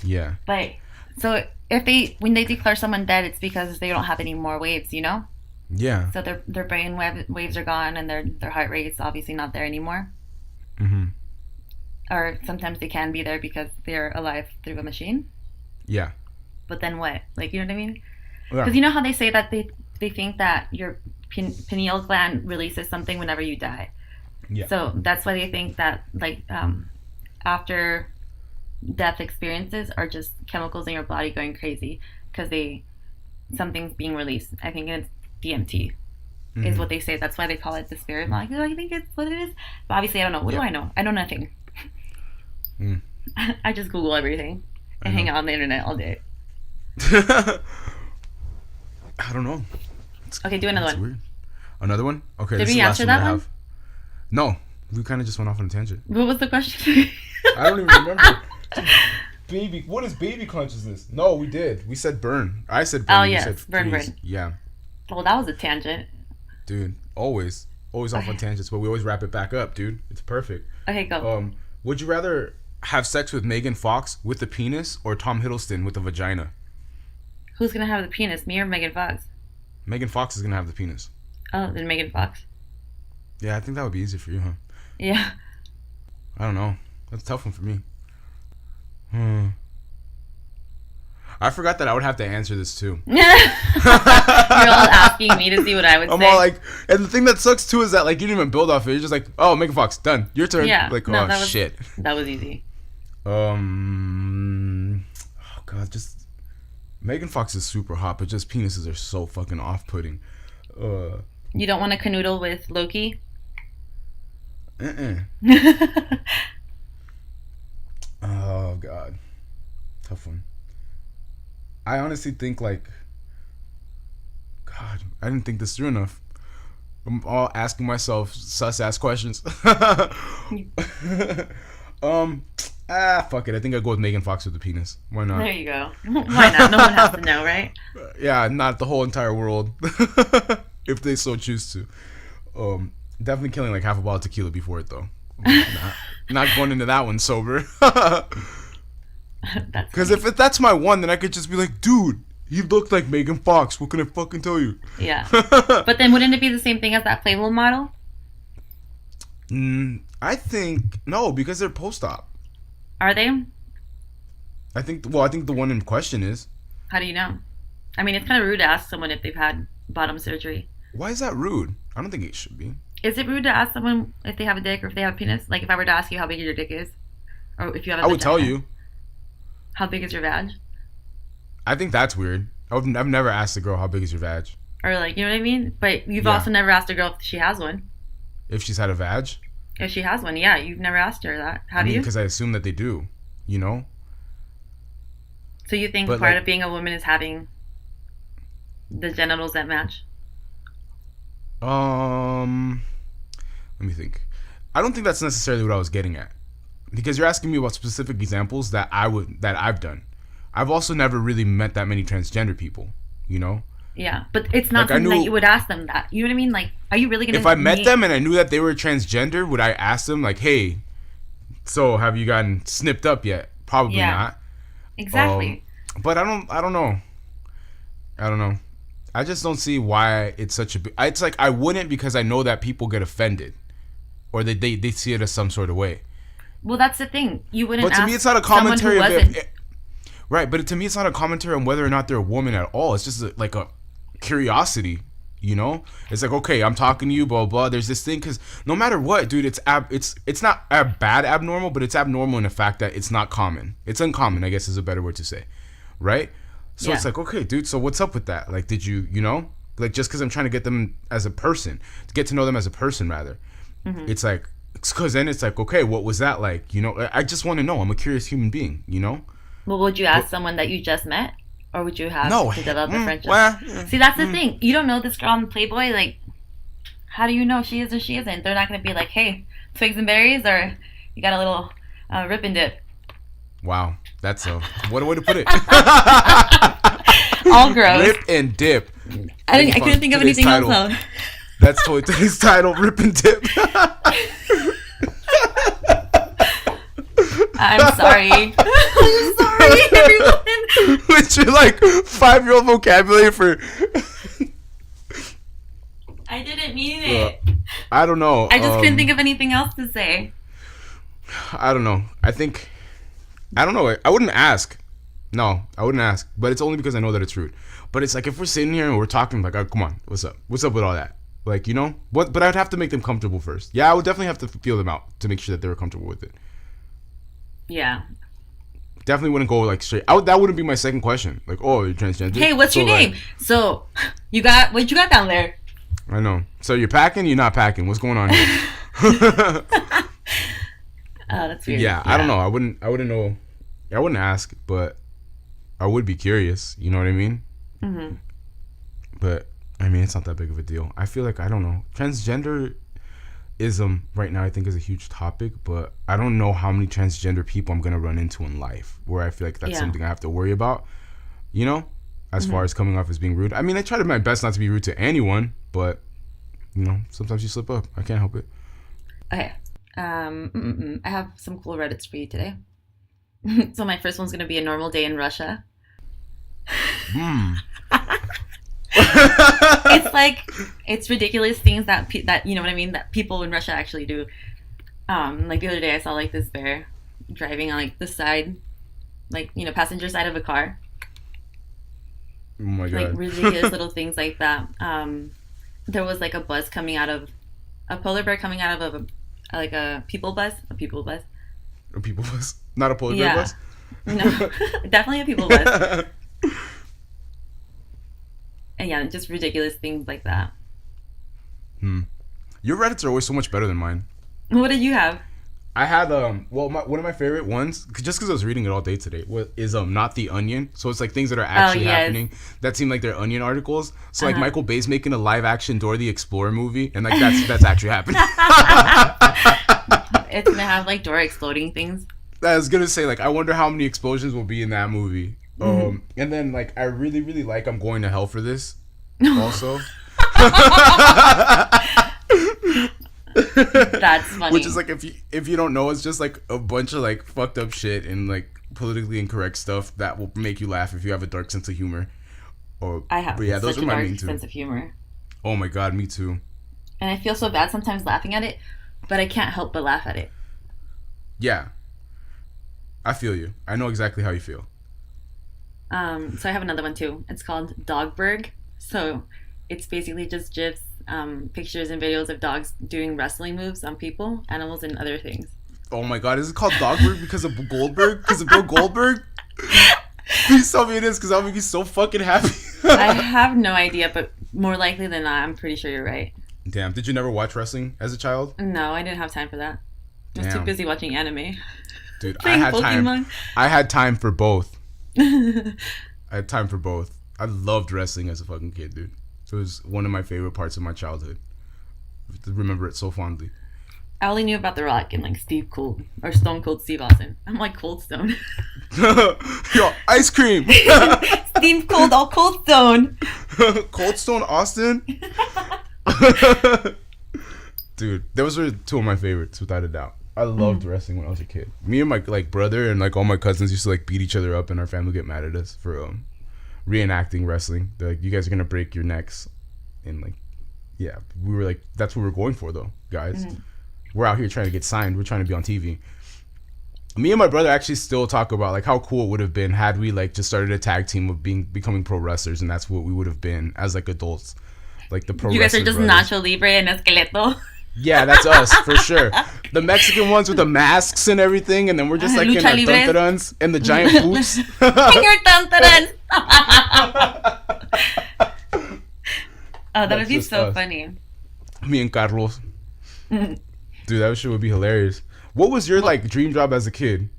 Yeah. But so when they declare someone dead, it's because they don't have any more waves, you know? Yeah. So their brain waves are gone, and their heart rate is obviously not there anymore. Mm-hmm. Or sometimes they can be there because they're alive through a machine. Yeah. But then what? Like, you know what I mean? Yeah. Because you know how they say that they think that your pineal gland releases something whenever you die. Yeah. So that's why they think that like after death experiences are just chemicals in your body going crazy because something's being released. I think it's DMT is what they say. That's why they call it the spirit. I'm like, oh, I think it's what it is. But obviously I don't know. What do I know? I know nothing. I just Google everything and hang out on the internet all day. I don't know. Okay, do another one. Weird. Another one? Okay. Did we answer that one? No, we kind of just went off on a tangent. What was the question? I don't even remember. Baby, what is baby consciousness? No, we did. We said burn. I said burn. Oh yes, burn. Yeah. Well, that was a tangent. Dude, always off on tangents, but we always wrap it back up, dude. It's perfect. Okay, go. Would you rather have sex with Megan Fox with a penis or Tom Hiddleston with a vagina? Who's gonna have the penis, me or Megan Fox? Megan Fox is gonna have the penis. Oh, then Megan Fox. Yeah, I think that would be easy for you, huh? Yeah. I don't know. That's a tough one for me. I forgot that I would have to answer this too. You're all asking me to see what I would say. I'm all like, and the thing that sucks too is that like you didn't even build off it. You're just like, oh, Megan Fox, done. Your turn. Yeah. Like, no, oh shit. That was easy. Oh god, just Megan Fox is super hot, but just penises are so fucking off-putting. You don't want to canoodle with Loki? Oh god, tough one. I honestly think like, God, I didn't think this through enough. I'm all asking myself sus ass questions. Fuck it. I think I'll go with Megan Fox with the penis. Why not? There you go. Why not? No one has to know, right? Yeah, not the whole entire world. If they so choose to. Definitely killing like half a bottle of tequila before it though. Not going into that one sober. Because if that's my one, then I could just be like, dude, he looked like Megan Fox. What can I fucking tell you? Yeah. But then wouldn't it be the same thing as that Playboy model? I think no, because they're post-op. Are they? I think the one in question is. How do you know? I mean, it's kind of rude to ask someone if they've had bottom surgery. Why is that rude? I don't think it should be. Is it rude to ask someone if they have a dick or if they have a penis? Like if I were to ask you how big your dick is, or if you have a vagina, would tell you. How big is your vag? I think that's weird. I've never asked a girl how big is your vag. Or like, you know what I mean? But you've also never asked a girl if she has one. If she's had a vag? If she has one, yeah. You've never asked her that. How do you? Because I assume that they do, you know? So you think part of being a woman is having the genitals that match? Let me think. I don't think that's necessarily what I was getting at. Because you're asking me about specific examples that I've done. I've also never really met that many transgender people, you know? Yeah, but it's not something that you would ask them that. You know what I mean? Like, are you really going to... If I met them and I knew that they were transgender, would I ask them, like, hey, so have you gotten snipped up yet? Probably not. Exactly. But I don't know. I just don't see why it's such a... It's like, I wouldn't because I know that people get offended. Or they see it as some sort of way. Well, that's the thing. You wouldn't. But to me, it's not a commentary right, but to me, it's not a commentary on whether or not they're a woman at all. It's just like a curiosity, you know? It's like, okay, I'm talking to you, blah blah. There's this thing because no matter what, dude, it's not a bad abnormal, but it's abnormal in the fact that it's not common. It's uncommon, I guess, is a better word to say, right? So it's like, okay, dude, so what's up with that? Like, did you know, like just because I'm trying to get them as a person, to get to know them as a person, rather. Mm-hmm. It's like, because then it's like, okay, what was that like? You know, I just want to know. I'm a curious human being, you know? Well, would you But ask someone that you just met, or would you have no, to develop a friendship? well, See, that's the thing. You don't know this girl on Playboy. Like, how do you know she is or she isn't? They're not going to be like, hey, twigs and berries, or you got a little rip and dip. wow. That's what a way to put it. All gross. Rip and dip. I couldn't think of anything title. else, though. That's totally today's title, Rip and Dip. I'm sorry. I'm sorry, everyone. With your like 5-year-old vocabulary for I didn't mean it. I don't know. I just couldn't think of anything else to say. I don't know. I don't know. I wouldn't ask. No, I wouldn't ask. But it's only because I know that it's rude. But it's like if we're sitting here and we're talking, like, oh, come on, what's up? What's up with all that? Like, you know? But I'd have to make them comfortable first. Yeah, I would definitely have to feel them out to make sure that they were comfortable with it. Yeah. Definitely wouldn't go like straight. That wouldn't be my second question. Like, oh, you're transgender. Hey, what's your name? Like, so, what you got down there? I know. So you're packing? You're not packing? What's going on here? Oh, that's weird. Yeah, I don't know. I wouldn't know. I wouldn't ask, but I would be curious. You know what I mean? Mm-hmm. But I mean, it's not that big of a deal. I feel like I don't know. Transgenderism right now, I think, is a huge topic, but I don't know how many transgender people I'm gonna run into in life where I feel like that's something I have to worry about. You know, as far as coming off as being rude. I mean, I try to my best not to be rude to anyone, but you know, sometimes you slip up. I can't help it. Okay. I have some cool Reddits for you today. So my first one's gonna be a normal day in Russia. It's ridiculous things that you know what I mean, that people in Russia actually do. Like the other day I saw like this bear driving on like the side, like, you know, passenger side of a car. Oh my god! Like ridiculous little things like that. There was like a polar bear coming out of a people bus. A people bus, not a polar bear bus. No, definitely a people bus. And yeah, just ridiculous things like that. Your Reddits are always so much better than mine. What did you have? I had one of my favorite ones, just because I was reading it all day today, is Not the Onion. So it's like things that are actually happening that seem like they're Onion articles. So like Michael Bay's making a live action Dora the Explorer movie, and like that's actually happening. It's gonna have like Dora exploding things. I was gonna say, like, I wonder how many explosions will be in that movie. And then like I really, really like I'm Going to Hell for This also. That's funny. Which is like, if you don't know, it's just like a bunch of like fucked up shit and like politically incorrect stuff that will make you laugh if you have a dark sense of humor. I have such a dark sense of humor. Oh my god, me too. And I feel so bad sometimes laughing at it, but I can't help but laugh at it. Yeah, I feel you. I know exactly how you feel. So I have another one too. It's called Dogberg. So it's basically just GIFs, pictures and videos of dogs doing wrestling moves on people, animals, and other things. Oh my god, is it called Dogberg because of Goldberg? Because of Bill Goldberg? Please tell me it is, because I'll make you so fucking happy. I have no idea, but more likely than not, I'm pretty sure you're right. Damn, did you never watch wrestling as a child? No, I didn't have time for that. I was too busy watching anime. Dude, I had time. I had time for both. I had time for both. I loved wrestling as a fucking kid, dude. It was one of my favorite parts of my childhood. I remember it so fondly. I only knew about The Rock and like Stone Cold Steve Austin. I'm like Cold Stone. Yo, ice cream. Steve Cold, all Cold Stone. Cold Stone Austin. Dude, those were two of my favorites without a doubt. I loved wrestling when I was a kid. Me and my like brother and like all my cousins used to like beat each other up, and our family get mad at us for reenacting wrestling. They're like, you guys are gonna break your necks, and like, yeah, we were like, that's what we're going for though, guys. We're out here trying to get signed. We're trying to be on TV. Me and my brother actually still talk about like how cool it would have been had we like just started a tag team of becoming pro wrestlers, and that's what we would have been as like adults, like the pro. You guys are just brothers. Nacho Libre and Esqueleto. Yeah, that's us for sure. The Mexican ones with the masks and everything, and then we're just like in our tantarans and the giant boots. In your tantarans. Oh, that would be so funny. Me and Carlos. Dude, that shit would be hilarious. What was your Well, like dream job as a kid?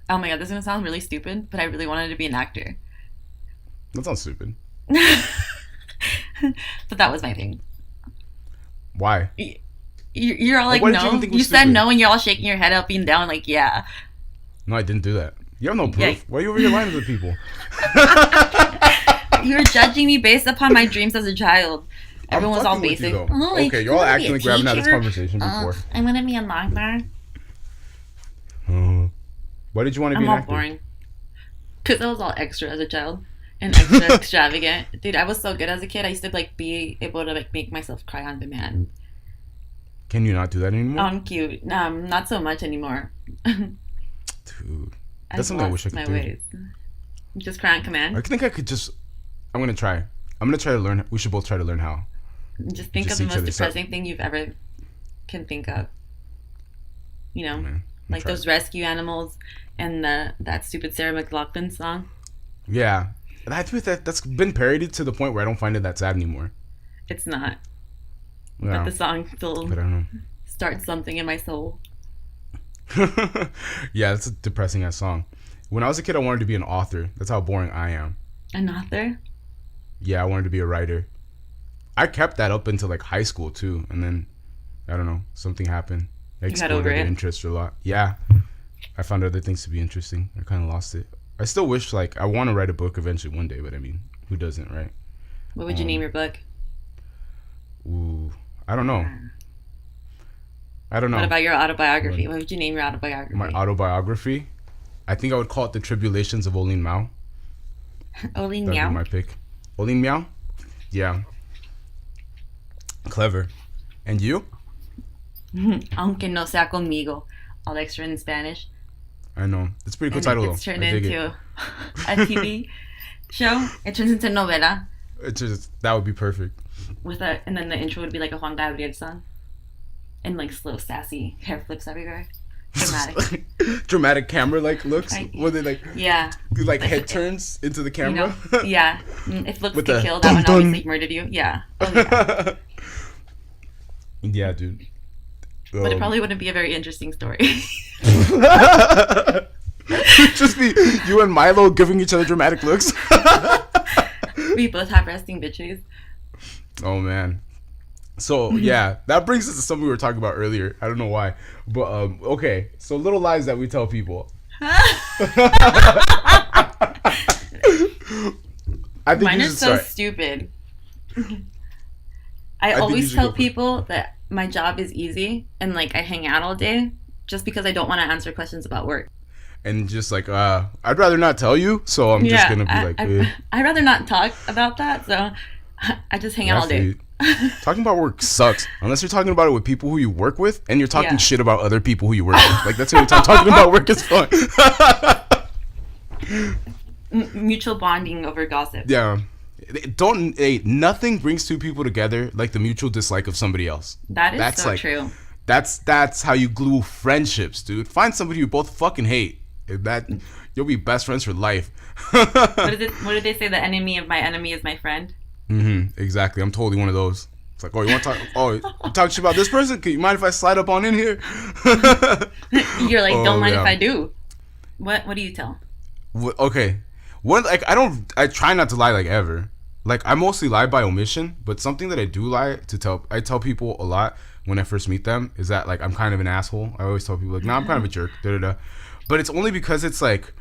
oh my god, this is gonna sound really stupid, but I really wanted to be an actor. That sounds stupid. But that was my thing. Why? You're all Like, like, why did you even no. think it You was said stupid? no, and you're all shaking your head up and down, like, yeah. No, I didn't do that. You have no Yeah. proof. Why are you over here lying to the people? You were judging me based upon my dreams as a child. I'm Everyone was all fucking with you, basic. though. Oh, Okay, you're all acting like we haven't had this conversation before. I'm gonna be a doctor. Why did you want to be I'm an all actor? boring. Because I was all extra as a child and extra extravagant. Dude, I was so good as a kid. I used to like be able to like make myself cry on demand. Can you not do that anymore? I'm cute. Not so much anymore. Dude, I've that's something I wish I lost could my do. ways. Just cry on command. I think I could just. I'm gonna try. I'm gonna try to learn. We should both try to learn how. Just think Just of the each most other's up. depressing thing you've ever can think of. You know, Man, I'm like trying. those rescue animals and that stupid Sarah McLachlan song. Yeah, and I think that's been parodied to the point where I don't find it that sad anymore. It's not, Yeah, but the song still but I don't starts something in my soul. know. Yeah, that's a depressing ass song. When I was a kid, I wanted to be an author. That's how boring I am. An author? Yeah, I wanted to be a writer. I kept that up until like high school too, and then I don't know, something happened. I You got explored over other it? interests a lot. Yeah, I found other things to be interesting. I kind of lost it. I still wish like I want to write a book eventually one day, but I mean, who doesn't, right? What would you name your book? Ooh, I don't know. I don't know. What about your autobiography? What would you name your autobiography? My autobiography? I think I would call it The Tribulations of Olin Mao. Oli That'd Meow? be my pick. Olin Mao? Yeah. Clever. And you? Aunque no sea conmigo. All extra in Spanish. I know. It's a pretty cool And title it though. gets turned I dig into it. a TV show. It turns into novela. It's just that would be perfect. And then the intro would be like a Juan Gabriel song. And like slow, sassy hair flips everywhere. Dramatic. Dramatic camera like looks. Right. Where they like Yeah. like head turns into the You camera. know? Yeah. If looks With get the killed, that one dun-dun. obviously murdered you. Yeah. Oh, yeah. Yeah, dude. But it probably wouldn't be a very interesting story. just be you and Milo giving each other dramatic looks. We both have resting bitches. Oh man. So yeah, that brings us to something we were talking about earlier. I don't know why, but okay. So little lies that we tell people. I think Mine you are should so start. stupid. I think you always should tell go for it. people that my job is easy and like I hang out all day just because I don't want to answer questions about work. And just like I'd rather not tell you, so I'm just gonna be like, I'd rather not talk about that, so I just hang out all day. Talking about work sucks unless you're talking about it with people who you work with and you're talking Yeah. shit about other people who you work with. Like that's the only time talking about work is fun. Mutual bonding over gossip. Yeah. Nothing brings two people together like the mutual dislike of somebody else. That's so like, true. That's how you glue friendships, dude. Find somebody you both fucking hate. That you'll be best friends for life. What did they say? The enemy of my enemy is my friend. Exactly. I'm totally one of those. It's like, oh, you want to talk? Oh, you talk shit about this person? Can you mind if I slide up on in here? You're like, don't mind yeah. if I do. What do you tell? Okay. One, like I try not to lie like ever. Like I mostly lie by omission, but something that I do lie to tell, I tell people a lot when I first meet them is that like I'm kind of an asshole. I always tell people like, nah, I'm kind of a jerk. But it's only because it's like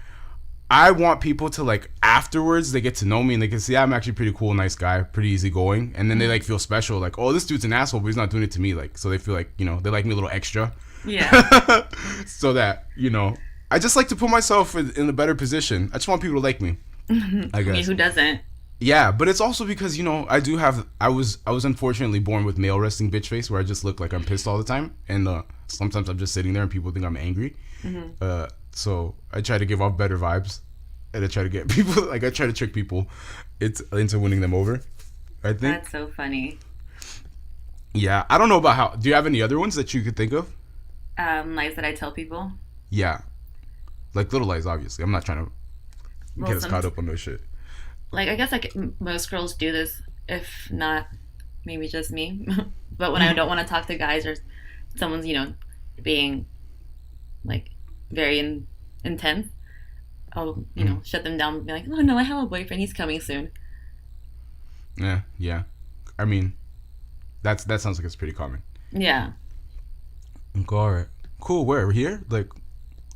I want people to like afterwards they get to know me and they can see I'm actually pretty cool, nice guy, pretty easygoing, and then they like feel special, like, oh, this dude's an asshole, but he's not doing it to me, like, so they feel like, you know, they like me a little extra. Yeah. So that, you know, I just like to put myself in a better position. I just want people to like me. I guess. I mean, who doesn't? Yeah, but it's also because, you know, I was unfortunately born with male resting bitch face where I just look like I'm pissed all the time, and sometimes I'm just sitting there and people think I'm angry. So I try to give off better vibes, and I try to get people I try to trick people into winning them over, I think. That's so funny. Yeah, I don't know about how. Do you have any other ones that you could think of? Lies that I tell people. Yeah, like little lies. Obviously, I'm not trying to get us caught up on no shit. Like, I guess like most girls do this, if not maybe just me. But when I don't want to talk to guys or someone's, being like very intense, I'll, shut them down and be like, oh no, I have a boyfriend. He's coming soon. Yeah. I mean, that sounds like it's pretty common. Yeah. Okay, all right. Cool. Where? We're here? Like,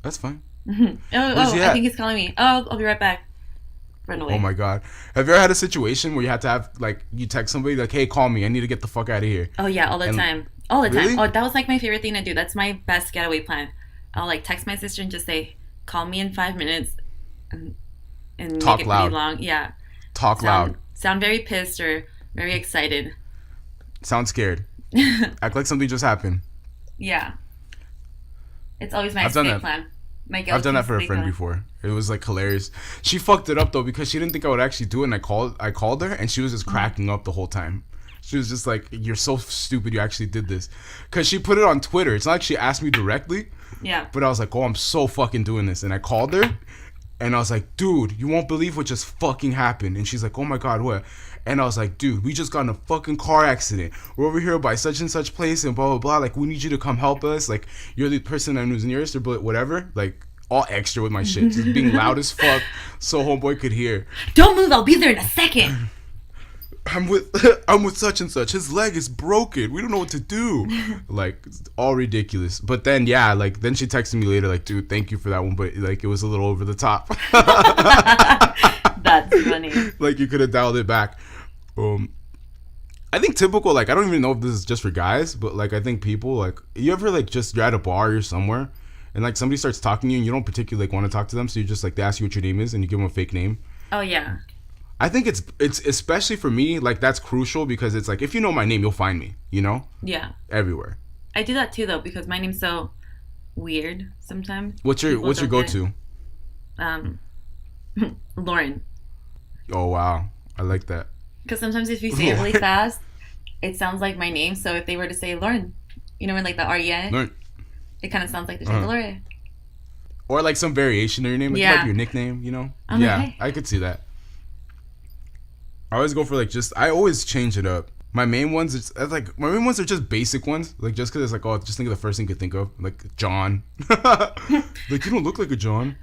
that's fine. I think he's calling me. Oh, I'll be right back. Run away. Oh my God. Have you ever had a situation where you had to have, like, you text somebody, like, hey, call me. I need to get the fuck out of here. Oh, yeah, all the time. All the Really? time. Oh, that was like my favorite thing to do. That's my best getaway plan. I'll like text my sister and just say, call me in 5 minutes and Talk make it loud. pretty long. Yeah. Talk loud. Sound very pissed or very excited. Sound scared. Act like something just happened. Yeah. It's always my I've done escape that. plan. I've done that for a friend before. It was like hilarious. She fucked it up though because she didn't think I would actually do it, and I called her and she was just cracking up the whole time. She was just like, "You're so stupid. You actually did this," because she put it on Twitter. It's not like she asked me directly. Yeah. But I was like, "Oh, I'm so fucking doing this," and I called her, and I was like, "Dude, you won't believe what just fucking happened." And she's like, "Oh my God, what?" And I was like, "Dude, we just got in a fucking car accident. We're over here by such and such place and blah blah blah. Like, we need you to come help us. Like, you're the person that was nearest or whatever. Like." All extra with my shit, just being loud as fuck, so homeboy could hear. Don't move, I'll be there in a second. I'm with such and such. His leg is broken. We don't know what to do. Like, it's all ridiculous. But then, yeah, like then she texted me later, like, dude, thank you for that one, but like it was a little over the top. That's funny. Like you could have dialed it back. I think typical, like I don't even know if this is just for guys, but like I think people like you ever like just you're at a bar or somewhere. And like somebody starts talking to you and you don't particularly like want to talk to them, so you just like they ask you what your name is and you give them a fake name. Oh yeah. I think it's especially for me, like that's crucial because it's like if you know my name, you'll find me, you know? Yeah. Everywhere. I do that too though because my name's so weird sometimes. What's your go-to? Lauren. Oh wow. I like that. Because sometimes if you say it really fast, it sounds like my name. So if they were to say Lauren, when like the R-E-N, Lauren. It kind of sounds like the Lauren. Or like some variation of your name. Like yeah. It might be your nickname, you know? I'm yeah, okay. I could see that. I always go for like I always change it up. My main ones, are just basic ones. Like just because it's like, oh, just think of the first thing you could think of. Like John. Like you don't look like a John.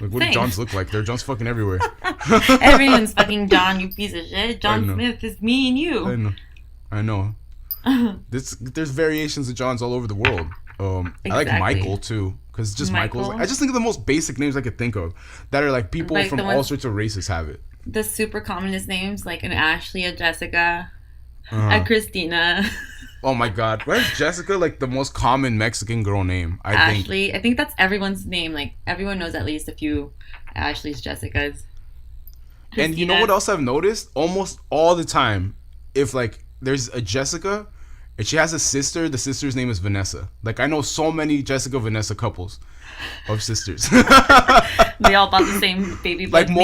Like what do Johns look like? They're Johns fucking everywhere. Everyone's fucking John, you piece of shit. John Smith is me and you. I know. There's variations of Johns all over the world. Exactly. I like Michael too, because just Michael's. I just think of the most basic names I could think of that are like people like from all sorts of races have it. The super commonest names like an Ashley, a Jessica, a Christina. Oh my God, why is Jessica like the most common Mexican girl name? Ashley. I think that's everyone's name. Like everyone knows at least a few Ashleys, Jessicas. Christina. And you know what else I've noticed? Almost all the time, if like there's a Jessica. And she has a sister. The sister's name is Vanessa. Like, I know so many Jessica-Vanessa couples of sisters. They all bought the same baby blood. Like,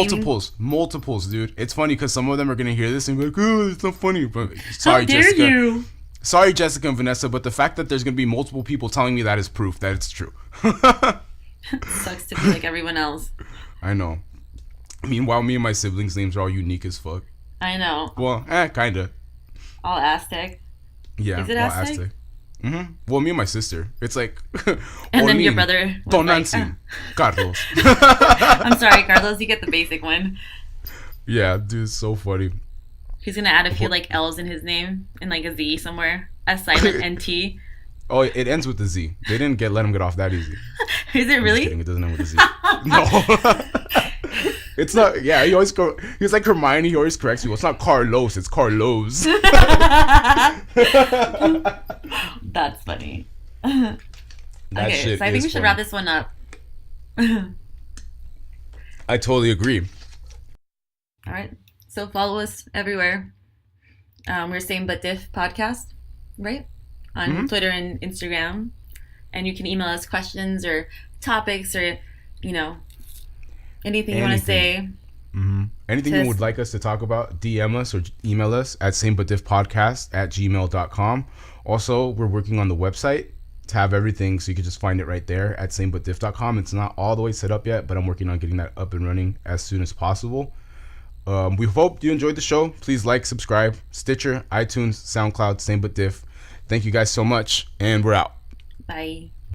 multiples, dude. It's funny because some of them are going to hear this and be like, oh, it's not funny. But sorry, how dare Jessica. You? Sorry, Jessica and Vanessa, but the fact that there's going to be multiple people telling me that is proof that it's true. Sucks to be like everyone else. I know. Meanwhile, me and my siblings' names are all unique as fuck. I know. Well, kind of. All Aztec. Yeah, is it Aztec? Mm-hmm. Well, me and my sister. It's like... and then your brother Don Nancy. Carlos. I'm sorry, Carlos. You get the basic one. Yeah, dude, it's so funny. He's going to add a few like L's in his name and like a Z somewhere. A silent NT. Oh, it ends with a Z. They didn't let him get off that easy. Is it really? It doesn't end with a Z. No. It's not. Yeah, he's like Hermione. He always corrects you. It's not Carlos. It's Carlos. That's funny. That okay, so I think we should wrap this one up. I totally agree. All right. So follow us everywhere. We're Same But Diff Podcast, right? On Twitter and Instagram. And you can email us questions or topics or, anything you want to say. Mm-hmm. Anything you would like us to talk about, DM us or email us at samebutdiffpodcast@gmail.com. Also, we're working on the website to have everything, so you can just find it right there at samebutdiff.com. It's not all the way set up yet, but I'm working on getting that up and running as soon as possible. We hope you enjoyed the show. Please like, subscribe, Stitcher, iTunes, SoundCloud, Same But Diff. Thank you guys so much, and we're out. Bye.